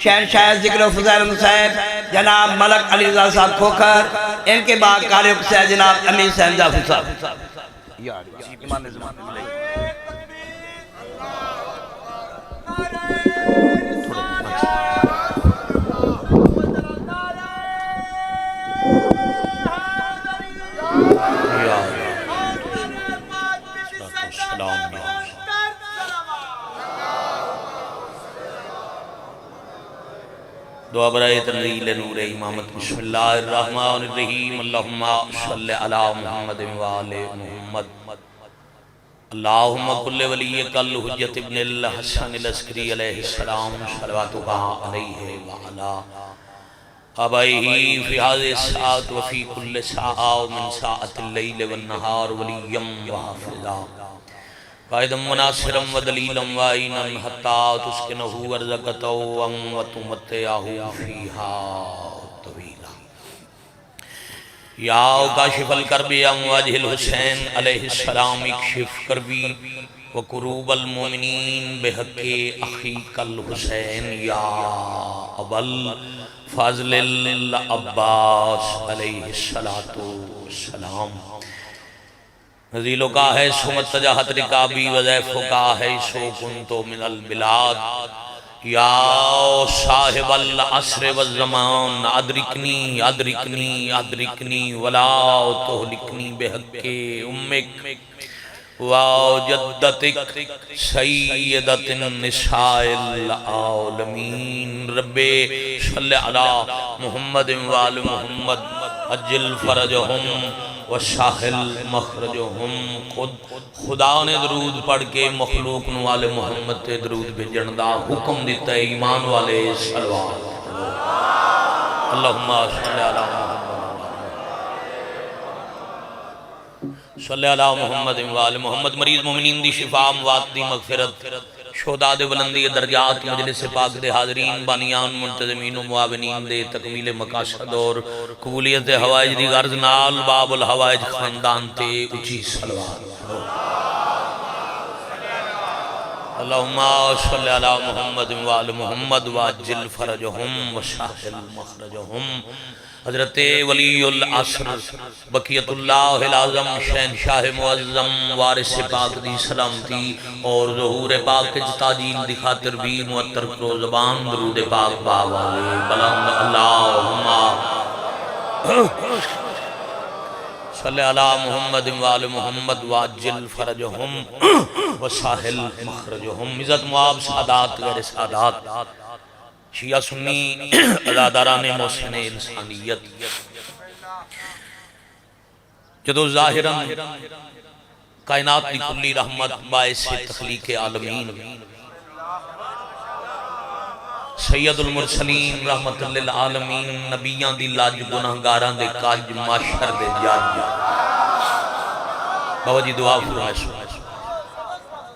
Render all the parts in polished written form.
شہنشاہ ذکر و فضائل صاحب جناب ملک علی رضا صاحب کھوکھر، ان کے بعد قاری حسین جناب امین حسین ظفر صاحب۔ دعا برائے تنزیل نور امامت۔ بسم اللہ الرحمن الرحیم، اللہم صلی علی محمد وآل محمد۔ اللہم کل ولیک الحجت ابن الحسن العسکری علیہ السلام، صلواتک علیہ وعلا آبائہ فی هذه الساعة وفی کل ساعة ومن ساعة اللیل والنہار ولیم وحافظا قائدم وناصرم ودلیلم وائنم حتی تسکنہو ورزقتو وتمتعہو فیہا طویلا۔ یا کاشف الکرب یا مواجہ الحسین علیہ السلام، اکشف کربی وقروب المومنین بحق اخیق الحسین یا ابل فضل العباس علیہ السلام۔ نزیلوں کا ہے سمت تجاہت رکابی وزیفوں کا ہے سو کنتو من البلاد یا صاحب العصر والزمان ادرکنی ادرکنی ادرکنی ولا تہلکنی بحق امک وجدتک سیدت النساء العالمین۔ رب صلی علی محمد وآل محمد عجل فرجہم وساحل مخرجہم۔ خدا نے درود پڑھ کے مخلوق والے محمد تے درود بھیجن دا حکم دیتا ہے، ایمان والے صلوات اللہم صلی علی صلی علی محمد وآل محمد۔ مریض مومنین دی شفا، اموات دی مغفرت، شہداء دے بلندی درجات، مجلس پاک دے حاضرین بانیان منتظمین و معاونین دے تکمیل مقاصد اور قبولیت حوائج دی غرض نال باب الحوائج خاندان تے اچھی صلوات۔ اللہم صلی علی محمد وآل محمد وعجل فرجہم وساحل مخرجہم۔ حضرت ولی العصر بقیت اللہ العظم شہنشاہ معظم وارث پاک دی سلامتی اور ظہور پاک کی تاجیل دی خاطر بھی معطر کرو زبان درود پاک باوالے بلند۔ اللہم صلی علی محمد وآل محمد وعجل فرجہم وساحل مخرجہم۔ عزت معاب سادات غیر سادات، شیعہ سنی ازاداران محسن انسانیت، جدو ظاہراً کائنات کی کلی رحمت باعث تخلیق عالمین سید المرسلین رحمت للعالمین، نبیان دی لاج گناہگاران دے کاج معاشر دے جاج۔ بابا جی دعا فرمائے سو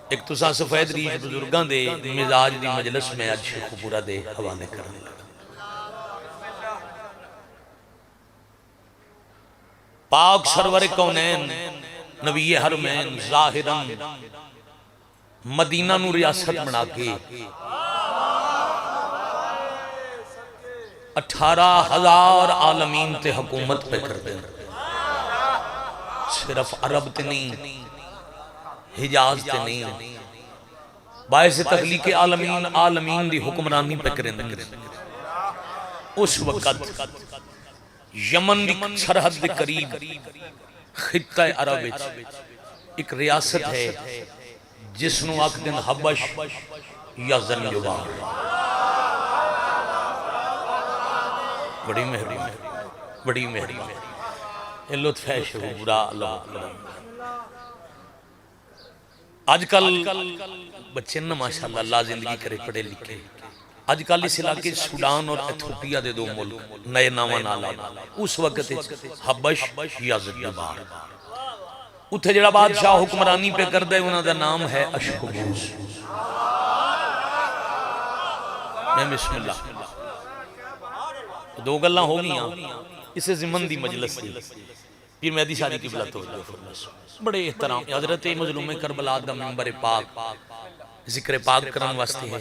ایک تسا سفید ریش بزرگاں دے مزاج دی مجلس میں آج شیخ پورا دے حوالے کرنے لگا۔ پاک سرور کونین نبی حرمین ظاہراً مدینہ نو ریاست بنا کے 18,000 عالمین تے حکومت پہ کر دیں، صرف عرب تے نہیں، حجاز تے نہیں، باعث تخلیق عالمین دی حکمرانی پہ کریں۔ اس وقت یمن دی سرحد دے قریب خطہ عرب ایک ریاست ہے جس نو آکھ دن حبش یا زنجبار۔ بڑی مہربانی، بڑی مہربانی، یہ لطف ہے شہورا اللہ کرم۔ آج کل بچے نا ماشاءاللہ اللہ زندگی کرے پڑھے لکھے، آج کل اس علاقے سوڈان اور ایتھوپیا دے دو ملک نئے نامہ نالا، اس وقت حبش یا زنجبار، اتھے جڑا بادشاہ حکمرانی پہ کر دے انہاں دا نام ہے اشکبوس۔ میں بسم اللہ دو گلہ ہو گیا اسے زمن دی مجلس دی، پھر مہدی شادی کی بلا توجہ فرمائے بڑے احترام حضرت مظلوم کربلا دا منبر پاک ذکر پاک کرن واسطے ہے،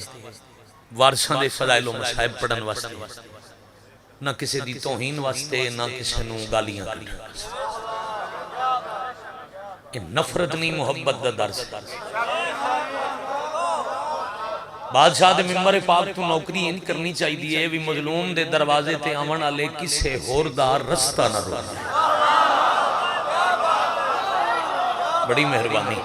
وارثاں دے فضائل و مصائب پڑھن واسطے، نہ کسی دی توہین واسطے، نہ کسی نو گالیاں کڈھن واسطے۔ کہ نفرت نہیں محبت دا درس۔ بادشاہ دے ممبر پاک تو نوکری نہیں کرنی چاہیے بھی مظلوم دے دروازے تے آمن والے کسے ہور دا رستہ نہ روکے۔ بڑی مہربانی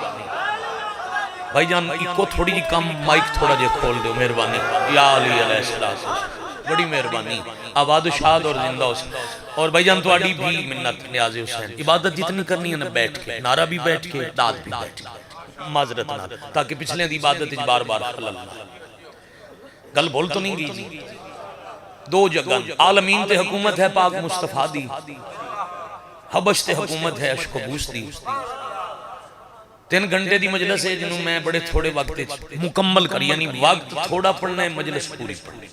بھائی جان، ایک تھوڑی جی کم مائک تھوڑا جے کھول دے مہربانی، یا علی علیہ السلام، بڑی مہربانی، آباد و شاد اور زندہ ہو سکتا۔ اور بھائی جان تواڈی بھی منت نیاز حسین، عبادت جتنی کرنی ہے نا بیٹھ کے، نعرہ بھی بیٹھ کے، داد بھی بیٹھ کے، معذرت نہ، تاکہ پچھلے دی عبادت بار بار خلل نہ۔ گل بول تو نہیں گئی جی؟ دو جگہ عالمین تے حکومت ہے پاک مصطفیٰ دی، حبش تے حکومت ہے عشق و بوس دی۔ 3 گھنٹے دی مجلس ہے جنہوں میں بڑے تھوڑے وقت مکمل کر، یعنی وقت تھوڑا پڑھنا ہے، مجلس پوری پڑھنی۔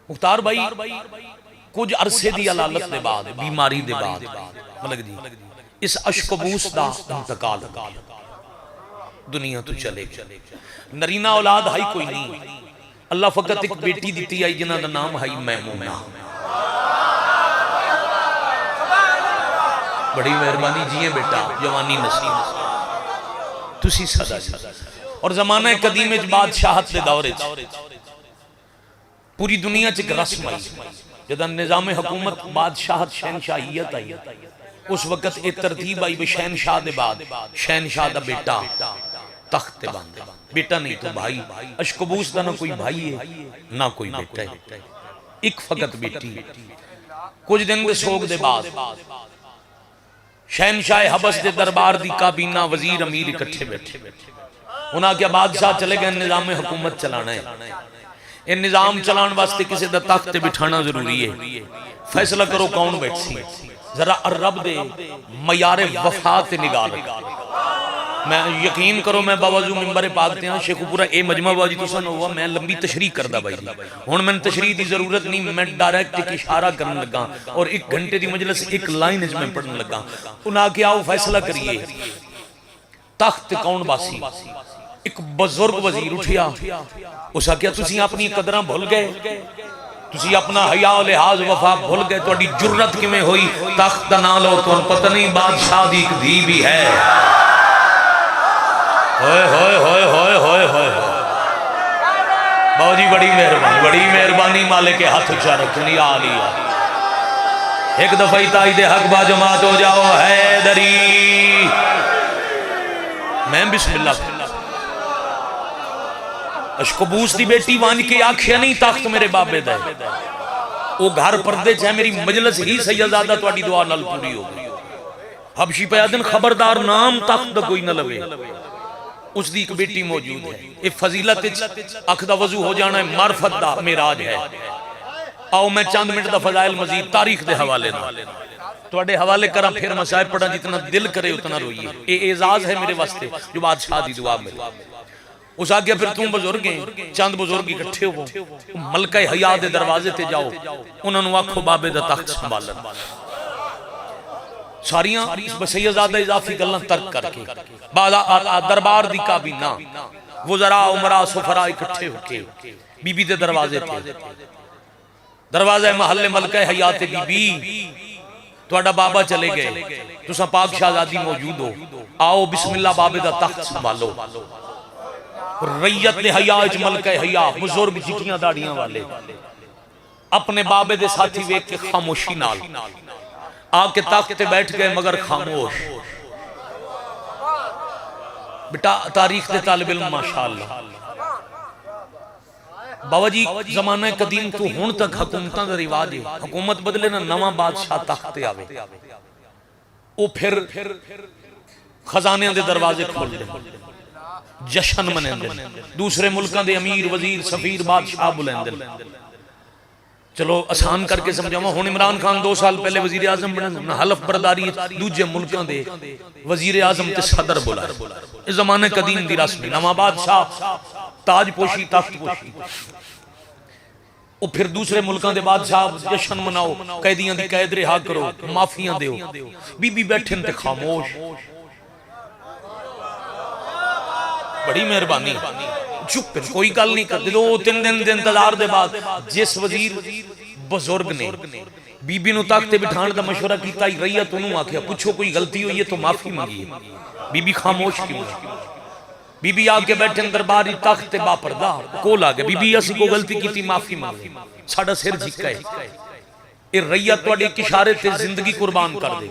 مختار بھائی کچھ عرصے دی علالت دے بعد، بیماری دے بعد ملک جی اس عشق و بوس دا انتقال دنیا تو چلے گئے۔ نرینہ اولاد ہائی کوئی نہیں، اللہ فقط ایک بیٹی دیتی آئی جنہ دا نام ہائی میمونہ۔ بڑی مہربانی جیئے بیٹا، جوانی نصیب تسی صدا جی۔ اور زمانہ قدیم اچ بادشاہت دے دور اچ پوری دنیا چ ایک رسم آئی، جدہ نظام حکومت بادشاہت شہنشاہیت آئی، اس وقت ایک ترتیب آئی بے شہنشاہ دے بعد شہنشاہ دا بیٹا تخت باندھے، بیٹا نہیں تو بھائی، عشق و بوس دا نہ کوئی بھائی ہے نہ کوئی بیٹا ہے، ایک فقط بیٹی۔ کچھ دن دے سوگ دے بعد شہنشاہ حبس دے دربار دی کابینہ وزیر امیر اکٹھے بیٹھے، انہاں کیا بادشاہ چلے گئے نظام حکومت چلانا ہے، ان نظام چلان واسطے کسی دا تخت بٹھانا ضروری ہے، فیصلہ کرو کون بیٹھ سی، ذرا رب دے معیار وفا تے نگاہ رکھ۔ میں یقین کرو میں باوضو ممبر پاک تے ہاں، شیخ پورا اے مجمع باجی تو سن ہوا، میں لمبی تشریح کردہ بھائی جی، ہون میں تشریح دی ضرورت نہیں، میں ڈائریکٹ ایک اشارہ کرنے لگا اور 1 گھنٹے دی مجلس 1 لائن اس میں پڑھنے لگا۔ انہاں کیا آؤ فیصلہ کریے تخت کون باسی۔ ایک بزرگ وزیر اٹھیا، اسا کیا تسی اپنی قدرہ بھول گئے، تسی اپنا حیاء و لحاظ وفا بھول گئے، تو اڈی جرت کی میں ہوئی تخت نہ لو تو پتہ نہیں بادشاہ دی ایک دھی بھی ہے۔ ہوئے ہوئے ہوئے ہوئے ہوئے ہوئے باو جی بڑی مہربانی مالک کے ہاتھ اچھا رکھنی آلی ایک دفعی تائید حق با جماعت ہو جاؤ حیدری۔ میں بسم اللہ عشق و بوس دی بیٹی وانج کے آکھیا نہیں تخت میرے بابے دے، وہ گھر پردے چاہے میری مجلس ہی سیدزادہ تو اڈی دعا نل پوری ہو گئی۔ حبشی پیادن خبردار نام تخت دا کوئی نہ لوے، اس دی ایک بیٹی موجود ہے، ایک فضیلت اکھدہ وضو ہو جانا ہے، معرفت دا میراج ہے۔ آؤ میں چند منٹ دا فضائل مزید تاریخ دے حوالے دا تو اڈے حوالے کرا، پھر مسائب پڑھا، جتنا دل کرے اتنا روئیے۔ اے اعزاز ہے میرے واسطے جو بادشاہ دی دعا میں۔ اس آگیا پھر تم بزرگیں چند بزرگ اکٹھے ہو، ملکہ حیاء دے دروازے تے جاؤ، انہوں نے آکھو بابے دا تخت سنبھالا۔ ساریاں سیدزادہ اضافی گلنا ترک کر کے بعد دربار دی کابینہ وزراء عمراء سفراء اکٹھے ہو کے بی بی دے دروازے تھے، دروازہ محل ملکہ حیات بی بی تو بابا چلے گئے، تو سا پاک شہزادی موجود ہو، آؤ بسم اللہ بابے دا تخت سنبھالو۔ ریت دے حیاء اچ ملکہ حیاء بزرگ چکیاں داڑیاں والے اپنے بابے دے ساتھی ویک کے خاموشی نال آکے تخت تے بیٹھ گئے مگر خاموش۔ بیٹا تاریخ دے طالب علم ماشاءاللہ بابا جی زمانہ قدیم تو ہون تک حکومتاں دا رواج ہے، حکومت بدلے نہ نواں بادشاہ تخت تے آوے، وہ پھر خزانے دے دروازے کھول دے، جشن منیں دے، دوسرے ملکاں دے امیر وزیر سفیر بادشاہ بلیں دے۔ چلو آسان کر کے سمجھاؤں، ہون عمران خان 2 سال پہلے وزیر اعظم بنے، حلف برداری دوجے ملکاں دے وزیر اعظم تے صدر بولا۔ اس زمانے قدیم دی رسمی نواں بادشاہ تاج پوشی تخت پوشی، اور پھر دوسرے ملکاں دے بادشاہ جشن مناؤ، قیدیاں دی قید رہا کرو، معافیاں دیو، بی بی بیٹھن تے خاموش۔ بڑی مہربانی چپ کوئی گل نہیں کرتے. 2-3 دن دے انتظار دے بعد جس وزیر بزرگ نے بی بی نو تخت تے بٹھان دا مشورہ کیتا ہی ریت انہوں آکھیا پوچھو کوئی غلطی ہوئی ہے تو معافی مانگی. بی بی خاموش کیوں ہے؟ بی بی آگے بیٹھے درباری تخت تے با پردہ کول آگے بی بی اسی کو غلطی کی تھی معافی مانگی ساڑا سر جھکا ہے. اے ریت توڑے ایک اشارے تے زندگی قربان کر دے.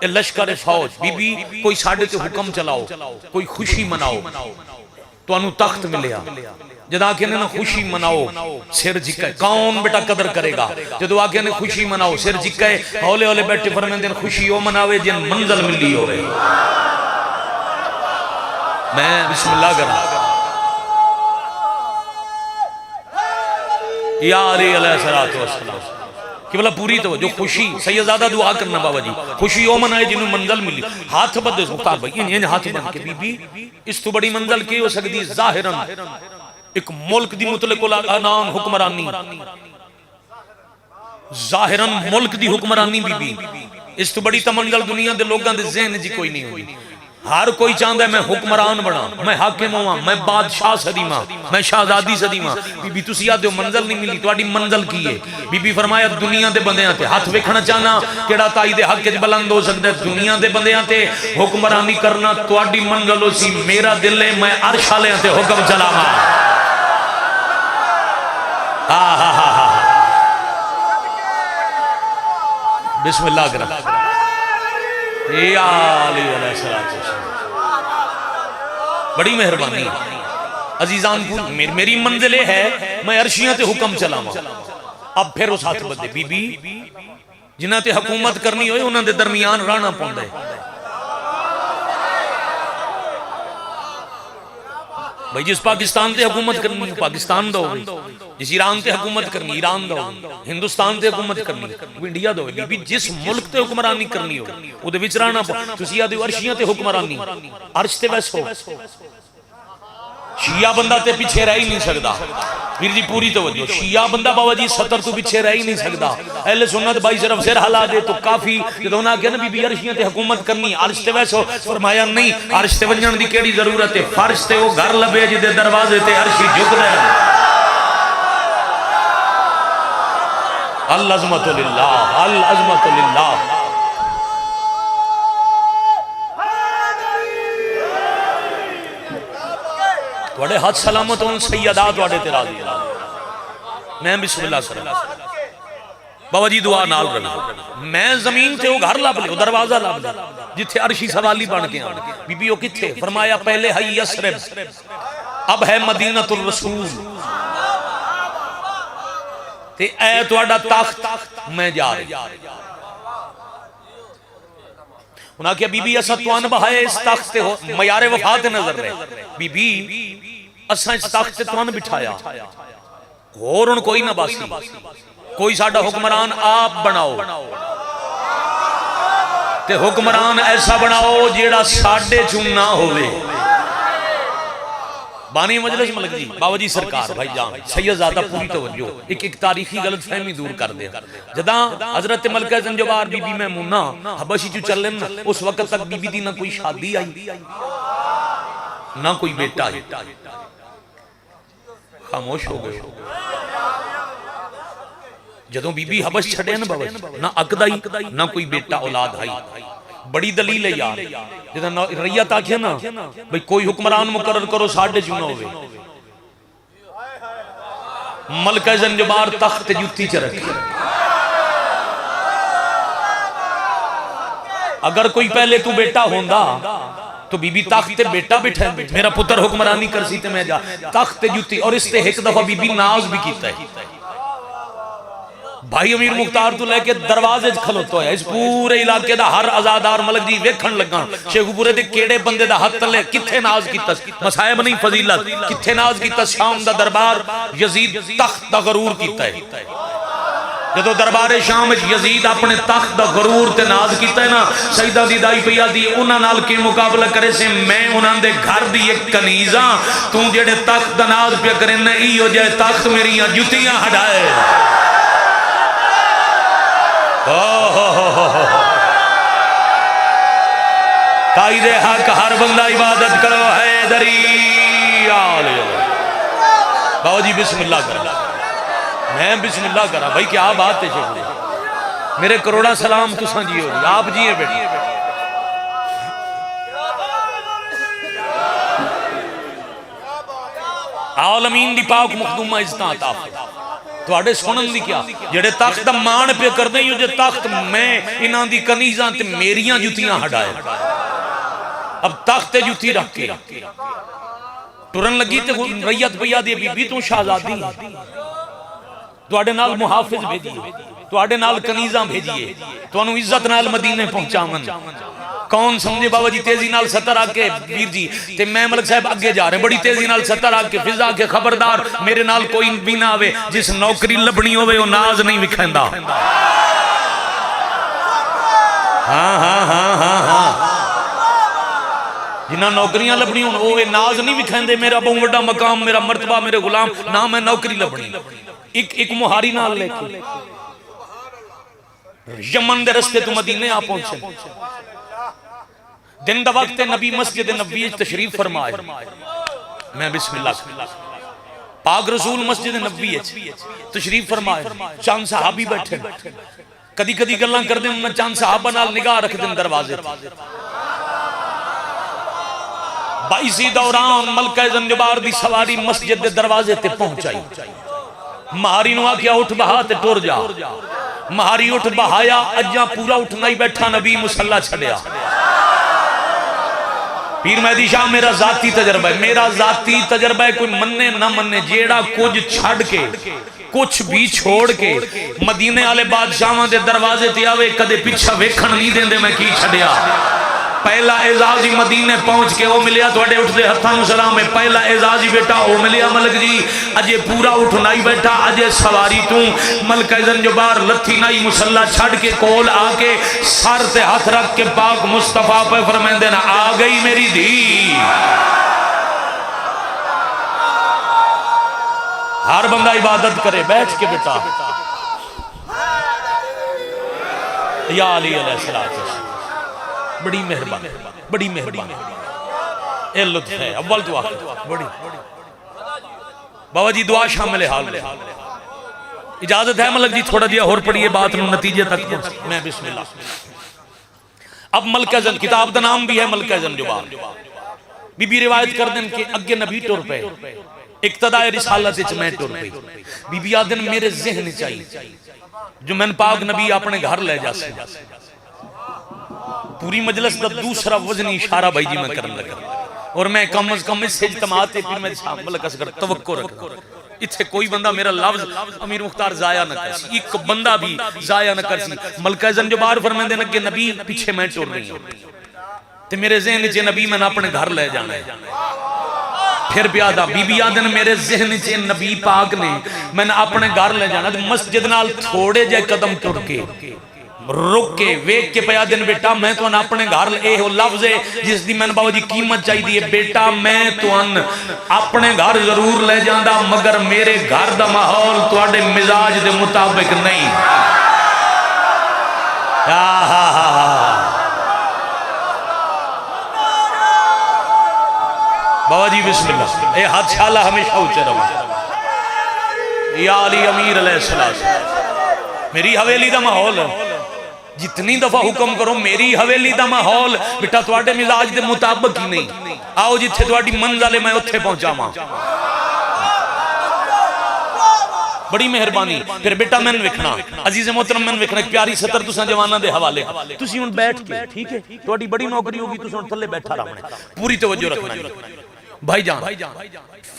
اے لشکر فوج بی بی کوئی ساڑے تے حکم چلاؤ کوئی خوشی مناؤ تو انہوں تخت ملیا. جدا کہ انہیں خوشی مناؤ سر جھکا ہے. کون بیٹا قدر کرے گا جدو آگے انہیں خوشی مناؤ سر جھکا ہے. ہولے ہولے بیٹھے فرمین دن خوشی ہو مناوے جن منزل ملی ہوئے. میں بسم اللہ کرنا یا علی علیہ السلام کہ بلا پوری تو جو خوشی سیدزادہ دعا کرنا بابا جی خوشی ہو منائے جنہوں منزل ملی. ہاتھ بدے مختار بھائی انہیں ہاتھ بن کے بی بی اس تو بڑی منزل کی ہو سکتی ظاہراً ایک ملک دی مطلق العنان حکمرانی ظاہراً ملک دی حکمرانی بی بی اس تو بڑی تمنزل دنیا دے لوگاں دے ذہن جی کوئی نہیں ہوئی. ہر کوئی چاہتا ہے میں حکمران بنا میں حاکم ہوں میں بادشاہ صدیمہ میں شہزادی صدیمہ. بی بی تسی آدھے منزل نہیں ملی تو منزل کی ہے. بی بی فرمایا دنیا دے بندیاں تے ہاتھ ویکھنا چاہنا کیڑا تائی دے حق وچ بلند ہو سکتا ہے. دنیا دے بندیاں تے حکمرانی کرنا تواڈی منزل ہو سی. میرا دل ہے میں عرش والے تے حکم چلاواں. بسم اللہ کرنا یا علی علیہ السلام. بڑی مہربانی عزیزان کو میری منزل ہے میں عرشیاں تے حکم چلاواں. اب پھر اس ہاتھ بدے بی بی جنہاں تے حکومت کرنی ہوئے انہاں دے درمیان رانا پوندا ہے. بھئی جس پاکستان تے حکومت کرنی ہے پاکستان دا ہوگی. جس ایران تے حکومت کرنی ایران دا ہوگی. ہندوستان تے حکومت کرنی وہ انڈیا دا ہوگی. بی جس ملک تے حکمرانی کرنی ہو وہ دے وچ رانا تسی آدھے عرشیاں تے حکمرانی عرش تے ویس ہو. شیعہ بندہ تے پیچھے رہ ہی نہیں سکدا. پھر جی پوری توجہ شیعہ بندہ بابا جی 70 تو پیچھے رہ ہی نہیں سکدا. اہل سنت بھائی صرف سر ہلا دے تو کافی. جدوں نہ کہ نبی بھی عرشیاں تے حکومت کرنی عرش تے ویسو فرمایا نہیں عرش تے ونجن دی کیڑی ضرورت ہے. فرش تے او گھر لبے جے دے دروازے تے عرشی جھکدا ہے. العظمت للہ العظمت للہ. توڑے ہاتھ سلامت ہوں سیدہ توڑے تیرا دیا. میں بسم اللہ کرنا بابا جی دعا نال رہا. میں زمین تے وہ گھر لاب لے دروازہ لاب لے جتھے عرشی سوالی بن کے آن. بی بی وہ کتھے فرمایا پہلے ہے یسرب اب ہے مدینہ الرسول. تے اے توڑا تخت میں جا رہی. انہاں کیا بی بی اسا توان بہائے اس تخت تے ہو معیار وفات نظر رہے. بی بی اسا اس تخت تے توان بٹھایا اور ان کوئی نہ باسی. کوئی ساڑھا حکمران آپ بناؤ تے حکمران ایسا بناؤ جیڑا ساڑھے چوننا ہوئے. بانی مجلس ملک جی بابا جی سرکار بھائی جان سیدزادہ پوری توجہ ایک تاریخی غلط فہمی دور کر دے. جدا حضرت ملکہ زنجبار بی بی میمونہ حبشی چو چل لینا اس وقت تک بی بی دی نہ کوئی شادی آئی نہ کوئی بیٹا آئی. خاموش ہو گئے. جدوں بی بی حبش چھڑے نا بابا نہ عقدائی نہ کوئی بیٹا اولاد آئی. بڑی دلیل ہے یار جدہ ریت آکھیا نا بھئی کوئی حکمران مقرر کرو ساڑھے چونہ ہوئے. ملکہ زنجبار تخت جتی چرک اگر کوئی پہلے تو بیٹا ہوندہ تو بی بی تخت بیٹا بٹھا میرا پتر حکمرانی کر سیتے میں جا تخت جتی. اور اس تے ایک دفعہ بی بی ناز بھی کیتا ہے. بھائی امیر مختار تو لے کے دروازے کھلوتا ہے. اس پورے علاقے دا ہر ازادار ملک جی ویکھن لگا شیخ پورے دے کیڑے بندے دا ہاتھ تلے کتھے ناز کیتا مسائب نہیں فضیلت کتھے ناز کیتا. شام دا دربار یزید تخت دا غرور کیتا ہے. جدو دربار شام یزید اپنے تخت دا غرور تے ناز کیتا ہے نا سیدہ دی دائی پیا دی انہاں نال کے مقابلہ کرے سے میں انہاں دے گھر دی ایک کنیزاں تو جڑے تخت دا ناز پیا کرے نہیں ہو جائے تخت میریاں جتیاں ہٹائے. قائد حق ہر بندہ عبادت کرو حیدری آلے بابا جی بسم اللہ کرا میں بسم اللہ کرا بھائی کیا بات ہے شکریہ میرے کروڑا سلام تو سنجیو جی آپ جیئے بیٹھے عالمین دی پاک مخدومہ عزتاں عطا تو آڑے سنن دی کیا جڑے تخت مان پہ کر دیں جو تخت میں انہاں دی کنیزاں تے میریاں جتیاں ہٹائے اب تخت جتی رکھ کے ٹرن لگی تے ریت پہ یادی بی بی تو شہزادی تو آڑے نال محافظ بھیجیے تو آڑے نال کنیزاں بھیجیے تو انہوں عزت نال مدینے پہنچا من کون سمجھے بابا جی تیزی نال ستر آکے ویر جی تے میں ملک صاحب اگے جا رہے ہیں بڑی تیزی نال ستر آکے فضا کے خبردار میرے نال کوئی بھی نہ آوے جس نوکری لبنی ہوئے وہ ناز نہیں وکھیندا ہاں ہاں ہاں ہاں ہاں جنہاں نوکریاں لبنی ہوں وہ ناز نہیں وکھیندے میرا بہت بڑا مقام میرا مرتبہ میرے غلام نہ میں نوکری لبنی ایک مہاری نال لے کے یمن دے رستے تو مدینے آ پہنچے دن دا وقت نبی مسجد نبوی تشریف فرمائے میں بسم اللہ پاک رسول مسجد نبوی تشریف فرمائے چاند صحابی بیٹھے کدی کدی گلاں کر دیں میں چاند صحابہ نال نگاہ رکھ دیں دروازے بائیسی دوران ملکہ زنجبار دی سواری مسجد دے دروازے تے پہنچائی مہاری نوا کیا اٹھ بہا تے ٹور جا مہاری اٹھ بہایا اجاں پورا اٹھنا ہی بیٹھا نبی مسلح چھڑیا پیر مہدی شاہ میرا ذاتی تجربہ ہے کوئی مننے نہ مننے جیڑا کچھ چھڑ کے کچھ بھی چھوڑ کے مدینے والے بادشاہاں دے دروازے تے آوے کدے پیچھا ویکھن نہیں دیندے میں کی چھڑیا پہلا اعزازی مدینے پہنچ کے وہ ملیا تو اڑے اٹھ دے ہتھاں سلام ہے پہلا اعزازی بیٹا وہ ملیا ملک جی اجے پورا اٹھنائی بیٹھا اجے سواری تو ملکہ زنجبار لتھی نائی مسلح چھڑ کے کول آکے سر تے ہاتھ رکھ کے پاک مصطفیٰ پہ فرمائیں دینا آ گئی میری دھی ہر بندہ عبادت کرے بیٹھ کے بیٹا یا علی علیہ السلام بڑی مہربان اے لطف ہے اول تو آخر بڑی بابا جی دعا شامل حال میں اجازت ہے ملک جی تھوڑا دیا اور پڑھئے بات نو نتیجے تک پہنچ میں بسم اللہ اب ملکہ زن کتاب دا نام بھی ہے ملکہ زنجبار بی بی روایت کر دیں کہ اگے نبی ٹور پہ اقتداء رسالت اچ میں ٹور پہ بی بی آدن میرے ذہن چاہیے جو میں پاک نبی اپنے گھر لے جا سے پوری مجلس دا دوسرا وزنی اشارہ بھائی جی میں کرن لگا اور میں کم از کم اس سے اجتماعات پھر میں ملک اصغر توقع رکھا اتھے کوئی بندہ میرا لفظ امیر مختار ضائع نہ کرسی ایک بندہ بھی ضائع نہ کرسی ملکہ زنجبار فرمائیں دینا کہ نبی پیچھے میں ٹور رہی ہوں تے میرے ذہن چے نبی میں اپنے گھر لے جانا ہے پھر پیادا بی بی آدن میرے ذہن چے نبی پاک نے میں اپنے گھر لے جانا مسجد نال تھوڑے جائے قدم ٹر کے رک کے ویک کے پیا دن بیٹا میں تو ان اپنے گھر اے ہو لفظ ہے جس دی میں نے باو جی قیمت چاہی دی ہے بیٹا میں تو ان اپنے گھر ضرور لے جاندہ مگر میرے گھر دا ماحول تو اڈے مزاج دے مطابق نہیں بابا جی بسم اللہ اے حد شالہ ہمیشہ اچھے رہا یا علی امیر علیہ السلام میری حویلی دا ماحول جتنی دفعہ حکم کرو میری حویلی دا ماحول بیٹا تواڈے مزاج دے مطابق ہی نہیں آؤ جتھے تواڈی منزل میں اتھے پہنچا ماں بڑی مہربانی پھر بیٹا میں وکھنا عزیز محترم میں وکھنا ایک پیاری سطر تساں جواناں دے حوالے تسی ہن بیٹھ کے ٹھیک ہے تواڈی بڑی نوکری ہوگی تساں ہن تھلے بیٹھا رہنا پوری توجہ رکھنا بھائی جان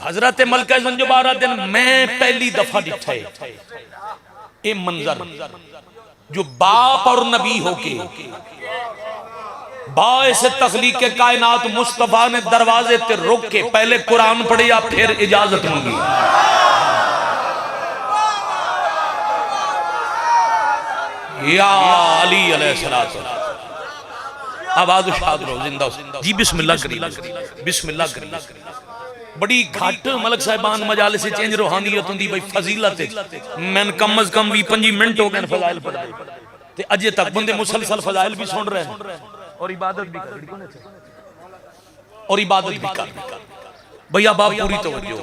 حضرت ملکہ زنجبار دن میں پہلی دفعہ ڈٹھے اے منظر جو باپ اور نبی ہو کے باعث تخلیق کائنات مصطفیٰ نے دروازے تے رک کے پہلے قرآن پڑھے یا پھر اجازت مانگی یا علی علیہ السلام آواز شاد رہو زندہ جی بسم اللہ کری بسم اللہ کری بڑی گھاٹ ملک صاحبان مجالس سے چینج روحانیت ہوں دی بھئی فضیلت میں کم از کم بھی 5 منٹ ہو گئے فضائل پڑھ تے اجے تک بندے مسلسل فضائل بھی سن رہے ہیں اور عبادت بھی کر اور عبادت بھی کر بھیا باپ پوری توجہ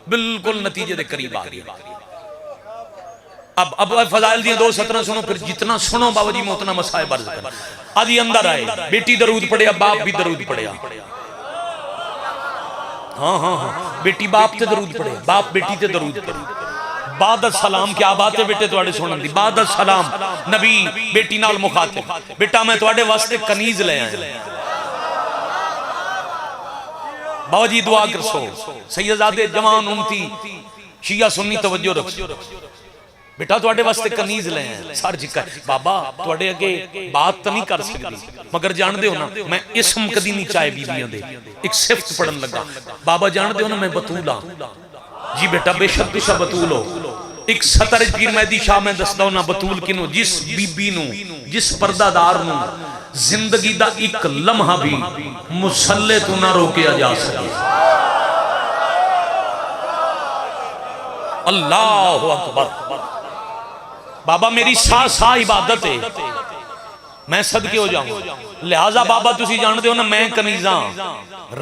بالکل نتیجے دے قریب آ گیا اب فضائل دیا 2 سطرہ سنو پھر جتنا سنو بابا جی میں اتنا مسائب عرض کر آدھی اندر آئے بیٹی درود پڑھیا باپ بھی درود پڑھیا ہاں بیٹی باپ تے درود پڑھے باپ بیٹی تے درود پڑھے بعد السلام کیا بات ہے بیٹے توڑے سنن دی بعد السلام نبی بیٹی نال مخاطب بیٹا میں توڑے واسطے کنیز لے آئے بابا جی دعا کر سو سیدزادے جوان امتی شیعہ سنی توجہ رکھ بیٹا توڑے واسطے کنیز لے ہیں سار جکا بابا توڑے اگے بات تو نہیں کر سکتی مگر جان دے ہونا میں اسم کدی نہیں چاہے بیویاں دے ایک صفت پڑھن لگا بابا جان دے ہونا میں بطولا جی بیٹا بے شک تشا بطول ہو ایک سطر پیر مہدی شاہ میں دستا ہونا بطول کنو جس بی بی نو جس پردہ دار نو زندگی دا ایک لمحہ بھی مسلح تو نہ روکیا جا سکے اللہ اکبر بابا میری سا عبادت ہے میں صدقے ہو جاؤں لہذا بابا تسی جان دے ہو نا میں کنیزاں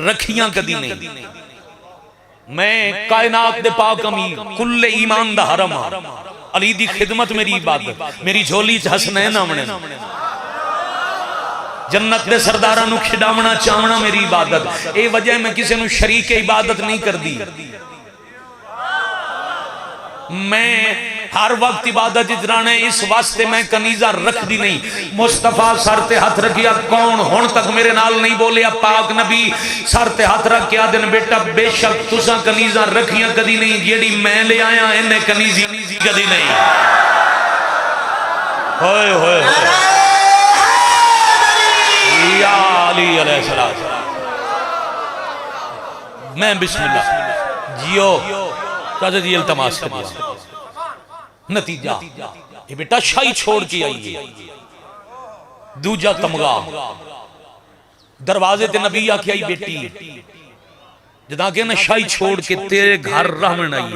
رکھیاں کدی نہیں میں کائنات دے پاک امی کل ایمان دا حرم علی دی خدمت میری عبادت میری جھولی حسنین آمنے جنت دے سردارہ نو کھڈاونا چاونا میری عبادت اے وجہ میں کسی نو شریک عبادت نہیں کر دی میں ہر وقت عبادت اجرانے اس واسطے میں کنیزہ رکھ دی نہیں مصطفیٰ سر تے ہاتھ رکھیا کون ہون تک میرے نال نہیں بولیا پاک نبی سر تے ہاتھ رکھیا دن بیٹا بے شک تساں کنیزہ رکھیاں کدی نہیں جیڑی میں لے آیا انہیں کنیزی کدی نہیں ہوئے ہوئے یا علی علیہ السلام میں بسم اللہ جیو چاہتے جی التماس کر دیا نتیجہ یہ بیٹا شاہی چھوڑ کے آئیے دوجہ تمغہ دروازے تے نبی آکے آئی بیٹی جدا کہ نا شاہی چھوڑ کے تیرے گھر رہمن آئی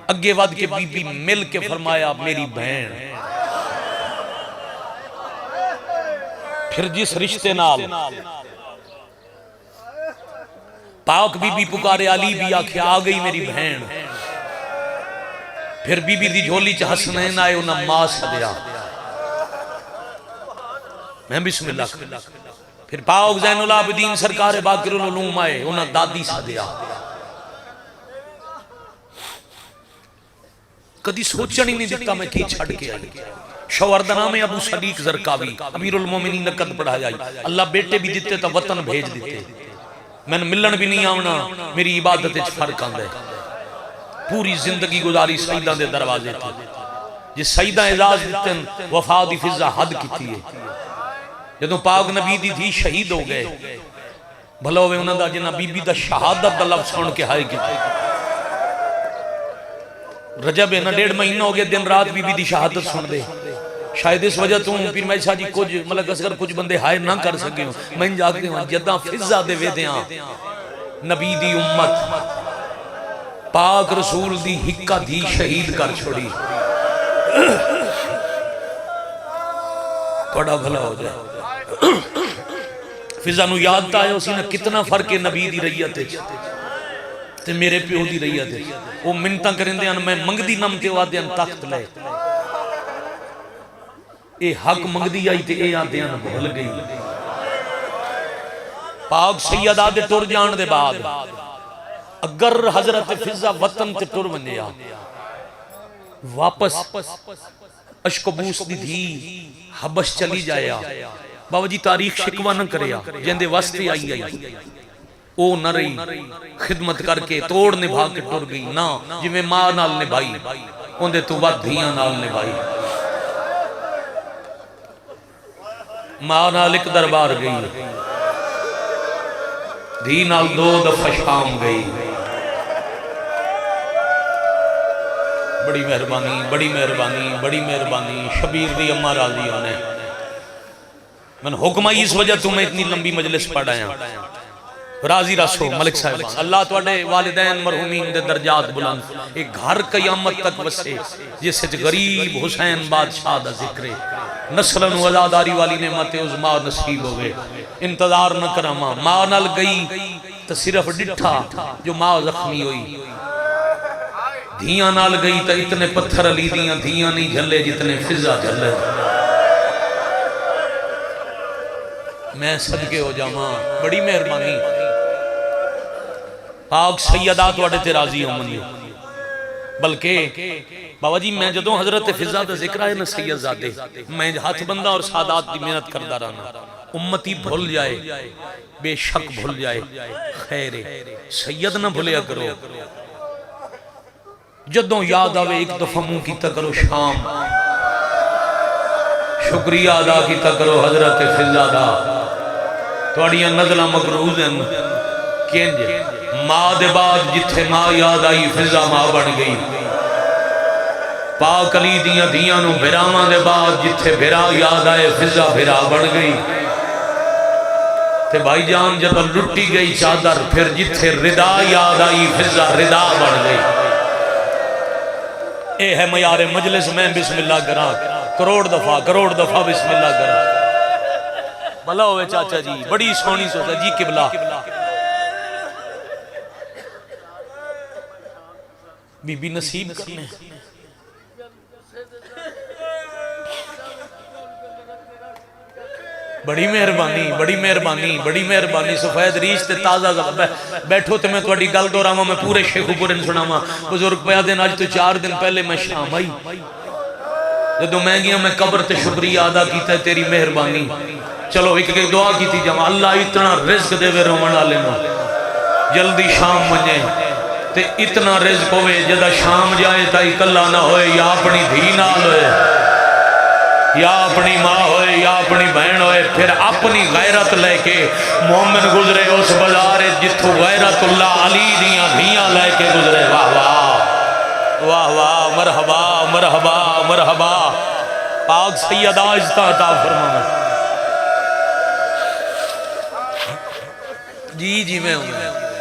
اگے واد کے بی بی مل کے فرمایا میری بہن پھر جس رشتے نال پاک بی بی پکارے علی بھی آکے آ گئی میری بہن پھر بی بی دی جھولی چا حسنین آئے انہا ماں سدیا میں بسم اللہ کر پھر پاک زین العابدین سرکار باقر العلوم آئے انہا دادی سدیا کدی سوچا نہیں دیکھتا میں کی چھڑ کے آئی شوردنا میں ابو صدیق زرکاوی امیر المومنین لقد پڑھا جائی اللہ بیٹے بھی دیتے تا وطن بھیج دیتے میں نے ملن بھی نہیں آونا میری عبادت اچھ فرق آندے پوری زندگی گزاری سیدہ دے دروازے تھے جس سیدہ اعزاز دیتے وفا دی فضا حد کی تھی جدوں پاک نبی دی تھی شہید ہو گئے بھلا ہوئے انہوں دا جنہ بی بی دا شہادت دا لفظ سن کے ہائے کی تھی رجب ہے نا 1.5 مہینہ ہو گیا دن رات بی بی دی شہادت سن دے شاید اس وجہ تو پیر میں شاہ جی کچھ ملک اصغر کچھ بندے ہائے نہ کر سکے ہوں میں جاگتے ہوں جدہ فضا دے وے دیاں نبی دی امت پاک رسول دی ہکا دی شہید کر چھوڑی بڑا بھلا ہو جائے فضا نو یاد تا ہے اسی نے کتنا فرق نبی دی ریت ہے تے میرے پیو دی ریت ہے وہ منتاں کریں دے میں منگ دی نم تے وعدے ان تخت لے اے حق منگ دی آئی تے اے آدھے ان بھول گئی پاک سیدہ دے ٹر جان دے بعد اگر حضرت فضا وطن تے ٹر ونیا واپس عشق و بوس دی تھی حبش چلی جایا بابا جی تاریخ شکوہ نہ کریا جندے واسطے آئی او نہ رہی خدمت کر کے توڑ نبھا کے ٹر گئی نا جی میں ماں نال نبھائی اندے تو بات دھیاں نال نبھائی ماں نال ایک دربار گئی دھی نال 2 دفعہ شام گئی بڑی مہربانی بڑی مہربانی بڑی مہربانی شبیر دی اماں راضی ہونے میں نے حکم آئی اس وجہ تمہیں اتنی لمبی مجلس پڑھایا راضی رسو ملک صاحب اللہ تواڈے والدین مرحومین دے درجات بلند ایک گھر قیامت تک وسے جس وچ غریب حسین بادشاہ دا ذکر نسل نو آزاداری والی نعمت عظما نصیب ہوئے انتظار نہ کراں ماں نال گئی تو صرف ڈٹھا جو ماں زخمی ہوئی دھیاں نال گئی تو اتنے پتھر علی دیاں دھیاں نہیں جھلے جتنے فضا جھلے میں صدقے ہو جاواں بڑی مہربانی پاک سیدات واڑے تے راضی ہوں منی بلکہ بابا جی میں جدوں حضرت فضا دا ذکر ہے نا سید زادے میں ہاتھ بندہ اور سادات دی محنت کردہ رہنا امتی بھول جائے بے شک بھول جائے خیر سید نہ بھولیا کرو جدوں یاد آوے ایک دفعہ منہ کیتا کرو شام شکریہ ادا کیتا کرو حضرت فضا دا تواڈیاں نزلہ مقروض ہیں کینج ماں دے بعد جتھے ماں یاد آئی فضا ماں بن گئی پاک علی دیاں دیاں نو بھراواں دے بعد جتھے بھرا یاد آئے فضا بھرا بن گئی تے بھائی جان جب لٹی گئی چادر پھر جتھے ردا یاد آئی فضا ردا بن گئی اے ہے معیار مجلس میں بسم اللہ کرا کروڑ دفعہ بسم اللہ کرا بھلا ہوئے چاچا جی بڑی سونی سوچا جی قبلہ بی بی نصیب کرنے بڑی مہربانی سفید ریش تے تازہ بیٹھو تے میں تواڈی گل دہراواں میں پورے شیخ پورے سناواں بزرگ پیا دن اج تو 4 دن پہلے میں شام آئی جدوں میں گیا میں قبر تے شکریہ ادا کیتا ہے تیری مہربانی چلو ایک دعا کیتی جاواں اللہ اتنا رزق دے وے رومن والے نوں جلدی شام منجے تے اتنا رزق ہوئے جدا شام جائے تا اکلا نہ ہوئے یا اپنی دھی نال ہوئے یا اپنی ماں ہوئے یا اپنی بہن ہوئے پھر اپنی غیرت لے کے مومن گزرے اس بازار جتھو غیرت اللہ علی دیاں دھیاں لے کے گزرے واہ واہ واہ واہ مرحبا پاک سیدہ عزتہ عطا فرمانا جی میں ہوں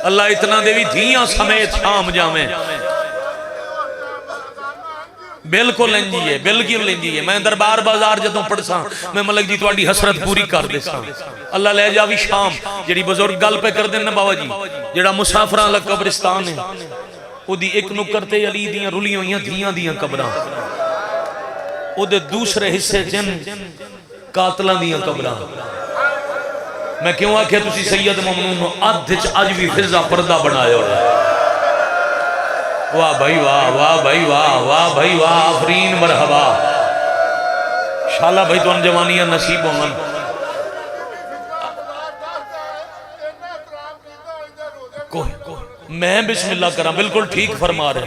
اللہ اتنا دے بھی دھیاں سمیت شام جامیں بالکل لینجیے میں دربار بازار جدوں پڑھساں میں ملک جی تواڈی حسرت پوری کر دے ساں اللہ لے جاوی شام جڑی بزرگ گل پہ کر دین نا بابا جی جڑا مسافراں والا قبرستان ہے او دی ایک نکر تے علی دیاں رلیاں ہوئیاں دھیاں دیاں قبراں او دے دوسرے حصے جن قاتلاں دیاں قبراں میں کیوں آکھیا تسی سید ممنون نو ادھ اج بھی فضا پردہ بنایا ہو رہا ہے واہ بھائی واہ آفرین مرحبا شالہ بھائی تو ان جوانیاں نصیب ہوں میں بسم اللہ کراں بالکل ٹھیک فرما رہے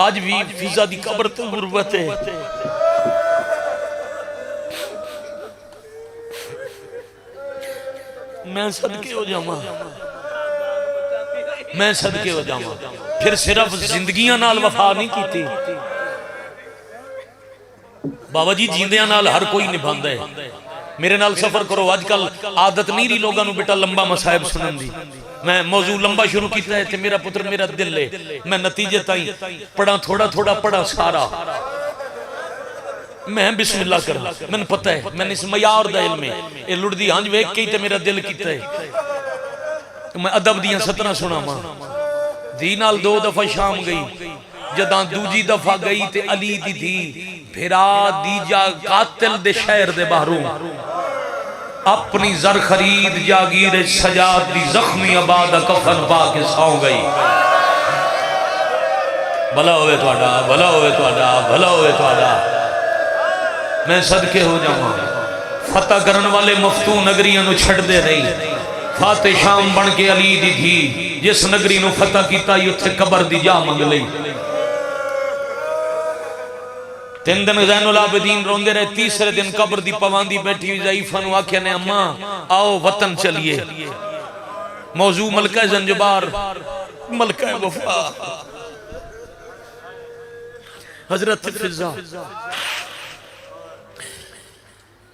آج بھی فضا دی قبر تو غربت ہے میں صدقے ہو جاواں پھر صرف زندگیاں نال وفا نہیں کیتی بابا جی جیندیاں نال ہر کوئی نبھاندا ہے میرے نال سفر کرو آج کل عادت نہیں رہی لوگاں نو بیٹا لمبا مصائب سنن دی میں موضوع لمبا شروع کیتا ہے تے میرا پتر میرا دل ہے میں نتیجے تائیں پڑھا تھوڑا پڑھا سارا میں بسم اللہ کرا میں نے پتہ ہے میں نے اس معیار دا علم ہے اے لڑ دی ہنج ویکھ کے تے میرا دل کیتا ہے میں ادب دیاں 17 سناواں دی نال 2 دفعہ شام گئی جداں دوجی دفعہ گئی تے علی دی تھی پھرا دیجا قاتل دے شہر دے باہروں اپنی زر خرید جاگیر سجاد دی زخمی آباد کفن پا کے سو گئی بھلا ہوئے تواڈا میں صدقے ہو جاواں فتح کرن والے مفتون نگریاں نو چھڑ دے رہی فاتح شام بن کے علی دی تھی جس نگری نو فتح کیتا یتھے قبر دی جا منگ لئی 3 دن زین العابدین روندے رہے تیسرے دن قبر دی پواندی بیٹھی ہوئی ضعیفہ نو آکھیا نے اماں آؤ وطن چلیے موضوع ملکہ زنجبار ملکہ وفا حضرت فضا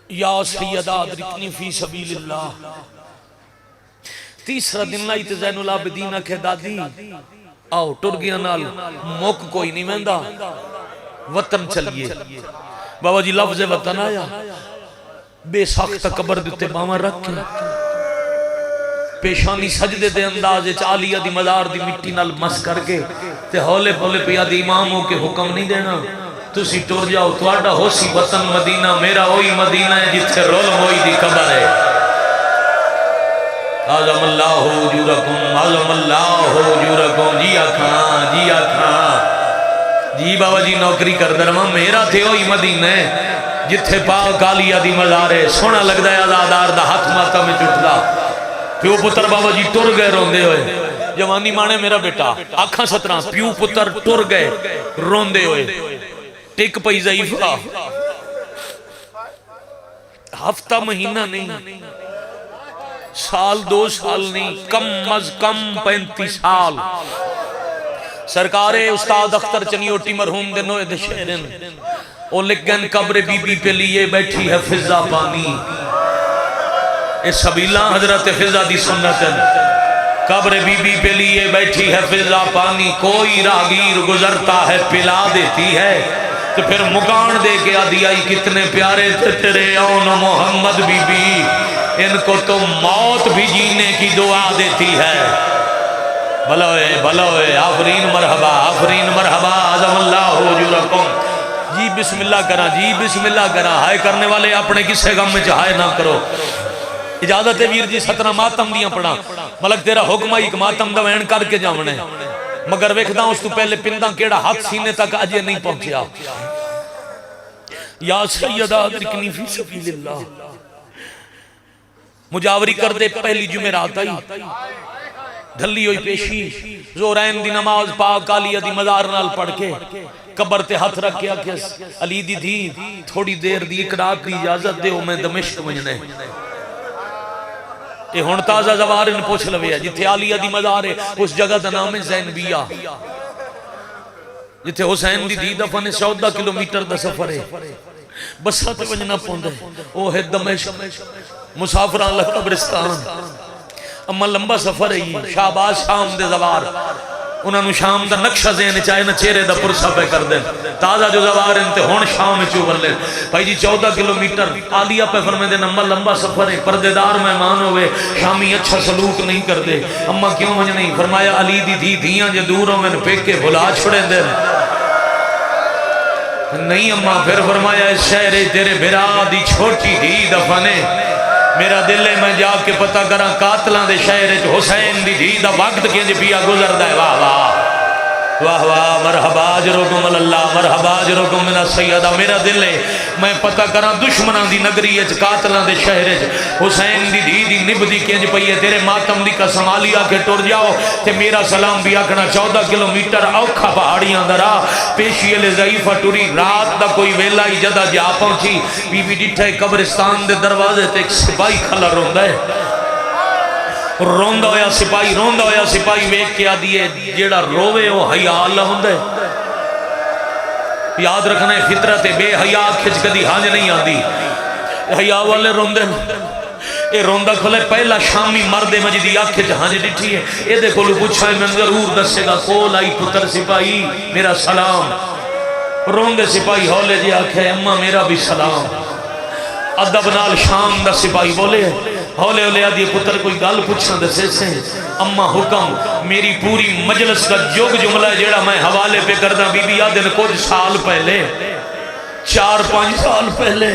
یا سیدہ ادرکنی فی سبیل اللہ تیسرا دن لائی تے زین العابدین آکھے دادی آؤ ٹر گیا نال موک کوئی نہیں مہندہ وطن چلیے بابا جی لفظ وطن آیا بے ساختہ قبر دیتے باما رکھ کے پیشانی سجدے دے انداز عالیہ دی مزار دی مٹی نال مس کر کے تے ہولے پولے پیا دی اماموں کے حکم نہیں دینا تسی ٹر جاؤ تواڈا ہو سی وطن مدینہ میرا وہی مدینہ ہے جتھے رول ہوئی دی قبر ہے اعظم اللہ اجورکم اعظم اللہ اجورکم جی آکھاں جی آکھاں جی بابا جی نوکری کر درما میرا تھے وہی مدینہ ہے جتھے پاک عالیہ دی مزار ہے سونا لگدا ہے آزادار دا ہاتھ ماتھا میں چٹدا پیو پتر بابا جی ٹر گئے روندے ہوئے جوانی مانے میرا بیٹا آنکھاں سترہ پیو پتر ٹر گئے روندے ہوئے ٹک پئی ضعیفہ ہفتہ مہینہ نہیں سال دو سال نہیں کم از کم 35 سال سرکار استاد اختر چنیوٹی مرحوم دے نوے دے شہرن او لگن قبر بی بی پہ لیے بیٹھی ہے فضا پانی اے سبیلہ حضرت فضا دی سنتن قبر بی بی پہ لیے بیٹھی ہے فضا پانی کوئی راگیر گزرتا ہے پلا دیتی ہے تو پھر مکان دے کے آدھی آئی کتنے پیارے تھے تیرے اون محمد بی بی ان کو تو موت بھی جینے کی دعا دیتی ہے بھلوئے آفرین مرحبا عظم اللہ حجورکم جی بسم اللہ کرا جی بسم اللہ کرا ہائے کرنے والے اپنے کسے غم میں چاہے نہ کرو اجازت ہے ویر جی 17 ماتم دیاں پڑھا ملک تیرا حکم ایک ماتم دا وین کر کے جامنے مگر ویکھدا اس تو پہلے پندہ کیڑا ہاتھ سینے تک اجے نہیں پہنچیا یا سیدہ ادرکنی فی سبیل اللہ مجاوری کر دے پہلی جمعرات آئی ڈھلی ہوئی پیشی زورین دی نماز پاک عالیہ دی مزار نال پڑھ کے قبر تے ہاتھ رکھ کے آکھے علی دی دی تھوڑی دیر دی اقرار کی اجازت دے ہو میں دمشق مجھنے یہ ہون تازہ زوارن پوچھ لویا جتے عالیہ دی مزار ہے اس جگہ دا نام ہے زینبیہ جتے حسین دی دی دفن 14 کلومیٹر دا سفر ہے بسا تے وجنا پوندے او ہے دمشق مسافران لگ قبرستان اما لمبا سفر ہے شہباز شام دے زوار انہوں نے شام دا نقشہ زین چاہے نہ چہرے دا پرسا پہ کر دیں تازہ جو زوار انتے ہون شام میں چوبر لیں بھائی جی 14 کلومیٹر عالیہ پہ فرمے دے نمبر لمبا سفر ہے پردیدار مہمان ہوئے شامی اچھا سلوک نہیں کر دے اما کیوں مجھے نہیں فرمایا علی دی دی دیاں جو دوروں میں پیک کے بھلا چھوڑیں دے نہیں اما پھر فرمایا اس شہر تیرے بھرا دی چھوٹی دی دفنے میرا دل ہے میں جا کے پتہ کراں قاتلاں دے شہر حسین دی دی دا وقت کینج پیا گزردا ہے واہ واہ واہ واہ مرحبا اجرکم اللہ مرحبا اجرکم من السیدہ میرا دل ہے میں پتہ کراں دشمناں دی نگری وچ قاتلاں دے شہر حسین دی دی نبدی کینج پئی ہے تیرے ماتم دی قسم علی آ کے ٹر جاؤ تے میرا سلام بھی آکھنا 14 کلومیٹر اوکھا پہاڑیاں دا راہ پیشی علی ضعیفہ ٹری رات دا کوئی ویلا ہی جدا جا پہنچی بی بی ڈٹھے قبرستان دے دروازے تے ایک سپاہی کھلا روندا ہے روندہ ہویا سپاہی ویک کے آدھیے جیڑا روے وہ حیاء اللہ ہوندہ ہے یاد رکھنا ہے فطرت بے حیاء کھچ کدی ہانج نہیں آدھی حیاء والے روندے اے روندہ کھلے پہلا شامی مرد مجدی آکھے جہانج ڈٹھی ہے اے دیکھو لو پوچھا ہے میں ضرور دسے گا کول آئی پتر سپاہی میرا سلام روندے سپاہی ہولے جی آکھے اممہ میرا بھی سلام ادب نال شام دا سپاہی بولے ہولے ہولے آدھی پتر کوئی گال پوچھنا دسے سے اما حکم میری پوری مجلس کا جوگ جملہ جیڑا میں حوالے پہ کردہ بی بی آدھن کچھ سال پہلے 4-5 سال پہلے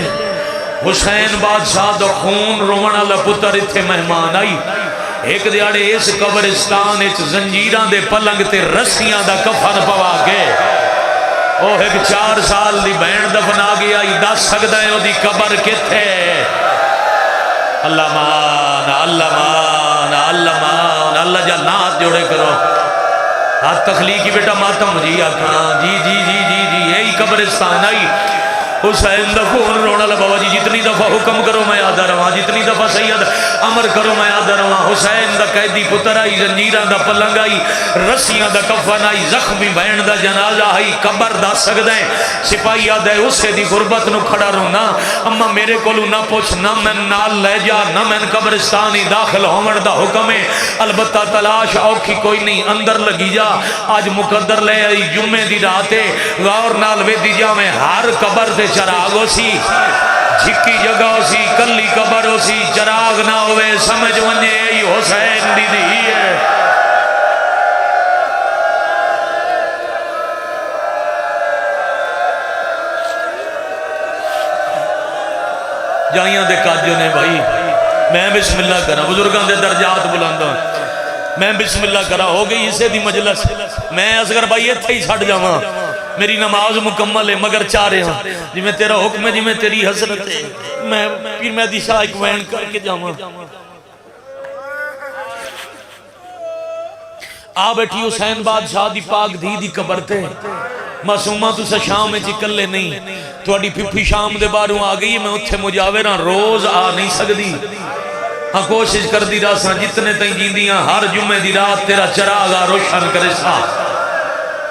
حسین بادشاہ دا خون رومن اللہ پتر اتھے مہمان آئی ایک دیاڑے اس قبرستان ایک زنجیران دے پلنگ تے رسیاں دا کفن پوا گئے او ایک 4 سال دی بینڈ دفنا گیا 10 سکتا ہے او دی قبر کتے اللہ مان اللہ مان اللہ مان اللہ جا نات جوڑے کرو ہاتھ تخلیقی بیٹا ماتم جی آکھاں جی یہی قبرستان آئی حسین دا خون رونا لگا بابا جی جتنی دفعہ حکم کرو میں آدھا رواں جتنی دفعہ سید امر کرو میں آدھا رواں حسین دا قیدی پتر آئی زنجیران دا پلنگ آئی رسیاں دا کفن آئی زخمی بہن دا جنازہ آئی قبر دا سکدہ سپاہی آدھے اسے دی غربت نو کھڑا رونا اما میرے کولو نہ پوچھ نہ میں نال لے جا نہ میں قبرستانی داخل ہومن دا حکم ہے البتہ تلاش اوکھی کوئی نہیں اندر لگی جا آج مقدر لے آئی جمعے دی راتے غور نال وے دی جا میں ہر قبر تے چراغ ہو سی جھکی جگہ ہو سی کلی قبر ہو سی چراغ نہ ہوئے سمجھ ونجے ای حسین دی دی ہے جائیاں دے کاجوں نے بھائی میں بسم اللہ کرا بزرگاں دے درجات بلندوں میں بسم اللہ کرا ہو گئی اسے دی مجلس میں اصغر بھائی اتھے ہی چھڑ جاواں میری نماز مکمل ہے مگر چاہ رہے ہیں جی میں تیرا حکم ہے جی میں تیری حضرت ہے میں پھر میں دی شاہ ایک وین کر کے جاواں آ بیٹھی حسین بادشاہ دی پاک دھی دی قبر تے معصومہ تو سے شام میں چکلے نہیں تو اڈی پھپھی شام دے باروں آ گئی میں اتھے مجاوراں روز آ نہیں سکدی ہاں کوشش کر دی راساں جتنے تائیں جیندیاں ہر جمعے دی رات تیرا چراغا روشن کرے سا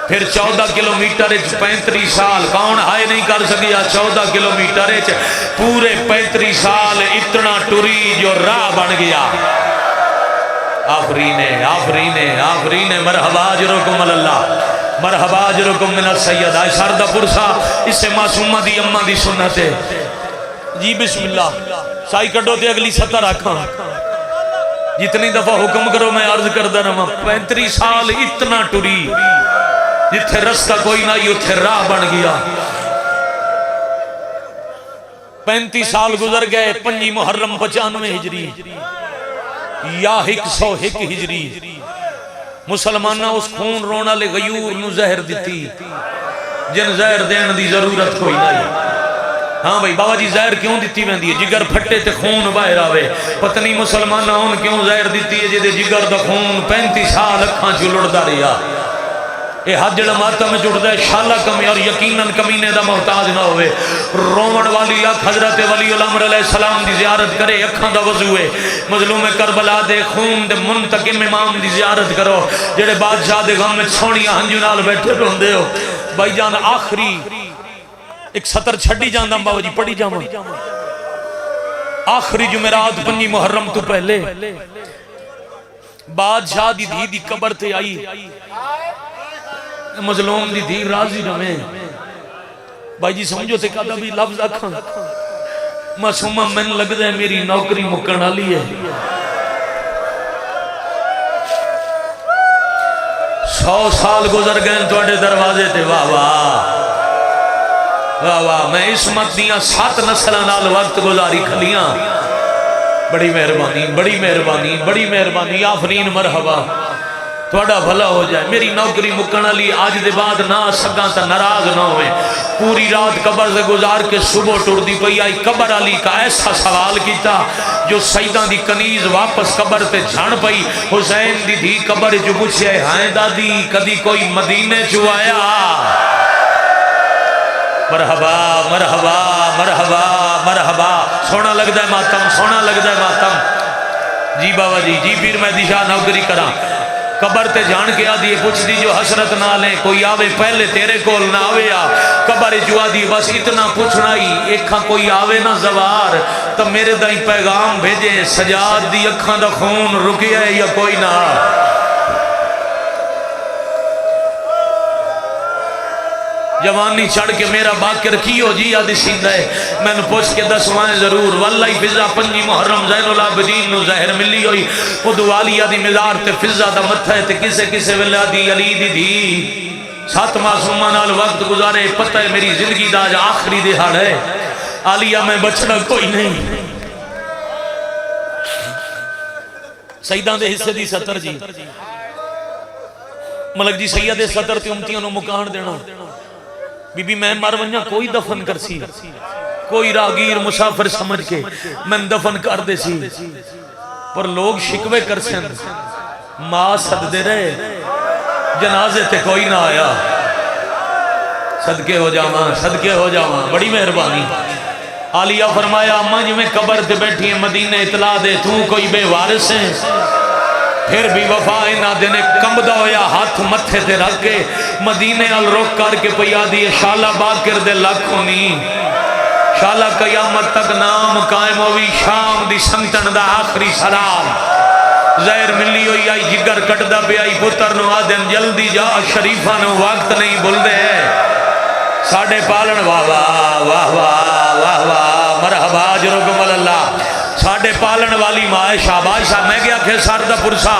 پھر 14 کلومیٹر 35 سال کون ہائے نہیں کر سکیا 14 کلومیٹر پورے 35 سال اتنا ٹوری جو راہ بن گیا آفرین آفرین آفرین مرحبا اجرکم اللہ مرحبا اجرکم من السید آئے سردہ پرسا اس سے معصومہ دی اممہ دی سنت ہے جی بسم اللہ سائی کٹو تے اگلی سطح رکھاں جتنی دفعہ حکم کرو میں عرض کردہ رہا 35 سال اتنا ٹوری جتھے رستہ کوئی نہ اتھے راہ بن گیا 35 سال گزر گئے 5 محرم 95 ہجری یا 101 ہجری مسلمانہ اس خون رونا لے غیور نو زہر دیتی جن زہر دین دی ضرورت کوئی نہیں ہاں بھائی بابا جی زہر کیوں دیتی میں دی جگر پھٹے تے خون باہر آوے پتنی مسلمانہ ان کیوں زہر دیتی ہے جدے جگر دا خون 35 سال اکھاں چلڑ دا رہا اے حد جڑا ماتا میں جڑ دے شالہ کمی اور یقیناً کمینے دا محتاج نہ ہوئے رومن والی اکھ حضرت ولی الامر علیہ السلام دی زیارت کرے اکھاں دا وضوئے مظلوم کربلا دے خون دے منتقم امام دی زیارت کرو جڑے بادشاہ دے غم میں چھوڑیاں ہنجو نال بیٹھے روندے ہو بھائی جان آخری ایک سطر چھڑی جاندہ بابا جی پڑھی جاواں آخری جمعرات 5 محرم تو پہلے بادشاہ دی دھی دی قبر تے آئی مظلوم دی دھی راضی رہے بھائی جی سمجھو تے کہا بھی لفظ اکھاں معصومہ من لگ دے میری نوکری مکرنا لی ہے 100 سال گزر گئے توڑے دروازے تے واہ واہ واہ واہ میں اسمت دیاں 7 نسلہ نال وقت گزاری کھلیاں بڑی مہربانی بڑی مہربانی بڑی مہربانی آفرین مرحبا توڑا بھلا ہو جائے میری نوکری مکنا لی آج دے بعد نہ سکاں تا ناراض نہ ہوئے پوری رات قبر سے گزار کے صبح ٹوڑ دی پئی آئی قبر علی کا ایسا سوال کیتا جو سیدان دی کنیز واپس قبر تے جھان پئی حسین دی دھی قبر جو پوچھے ہائیں دادی کدی کوئی مدینے چو آیا مرحبا مرحبا مرحبا مرحبا سونا لگ دے ماتم سونا لگ دے ماتم جی بابا جی جی پیر میں دیشاہ نوکری کرا قبر تے جان کے آدھی پوچھ دی جو حسرت نہ لیں کوئی آوے پہلے تیرے کول نہ آوے آ قبر جو آدھی بس اتنا پوچھنا ہی ایکھاں کوئی آوے نہ زوار تو میرے دائیں پیغام بھیجے سجاد دی اکھاں دا خون رکیا ہے یا کوئی نہ جوانی چڑھ کے میرا باکر کیو جی آدھی سیندہ ہے میں نے پوچھ کے 10 وائیں ضرور واللہ فضا 5 محرم زین العابدین نو زہر ملی ہوئی خود والی آدھی مزار تے فضا دا متھا ہے تے کسے کسے ویلے آدھی علی دی دی 7 معصومہ نال وقت گزارے پتہ ہے میری زندگی دا آج آخری دہاڑ ہے عالیہ میں بچنا کوئی نہیں سیدان دے حصے دی سطر جی ملک جی سید سطر تے امتیاں نو مکان دینا بی بی میں مر ونجا کوئی دفن کر سی کوئی راگیر مسافر سمجھ کے میں دفن کر دے سی پر لوگ شکوے کر سن ماں صد دے رہے جنازے تے کوئی نہ آیا صدقے ہو جاواں صدقے ہو جاواں، بڑی مہربانی۔ عالیہ فرمایا اماں جی میں قبر تے بیٹھی ہیں مدینے اطلاع دے تو کوئی بے وارث ہیں، پھر بھی وفا انہاں دے نے کمبدا ہویا ہاتھ متھے تے رکھ کے مدینے ال رخ کر کے پیا دی شالا باکر دے لکھ ہونی، شالا قیامت تک نام قائم ہوئی، شام دی سنگتن دا آخری سلام، زہر ملی ہوئی آئی جگر کٹدا پہ آئی، پتر نو آدم جلدی جا شریفہ نو وقت نہیں بھول دے، ساڑھے پالن واہ واہ واہ واہ واہ واہ مرحبا اجرکم اللہ، ساڑھے پالن والی ماں شاباشہ میں گیا کہ سردہ پرسا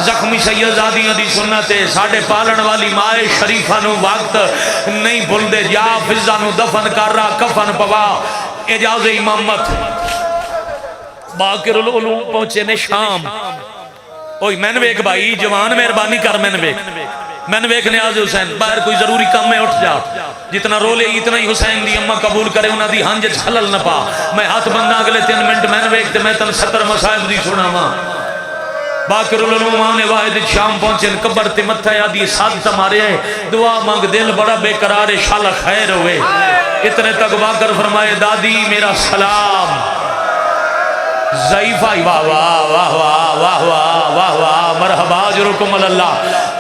زخمی سیدزادیاں دی سنت ہے، ساڑھے پالن والی ماں شریفہ نو وقت نہیں بھول دے، جا فضا نو دفن کر رہا کفن پوا، اجاز امامت باقر العلوم پہنچے نے شام، اوئی میں نے ایک بھائی جوان مہربانی کر میں نے ایک نیاز حسین باہر کوئی ضروری کام میں اٹھ جا، جتنا رولے اتنا ہی حسین دی اممہ قبول کرے انہاں دی ہنج حلل نہ پا، میں ہاتھ بندہ اگلے 3 منٹ میں نے ایک میں تن 70 مسائب دی سنا ماں باقر العلوم آنے واحد شام پہنچے قبر تے متھا یادی ساتھ تمہارے ہے دعا مانگ دل بڑا بے قرار شالا خیر ہوئے، اتنے تک باقر فرمائے دادی میرا سلام، ضعیفہ واہ واہ واہ واہ واہ واہ واہ واہ مرحبا اجرکم اللہ،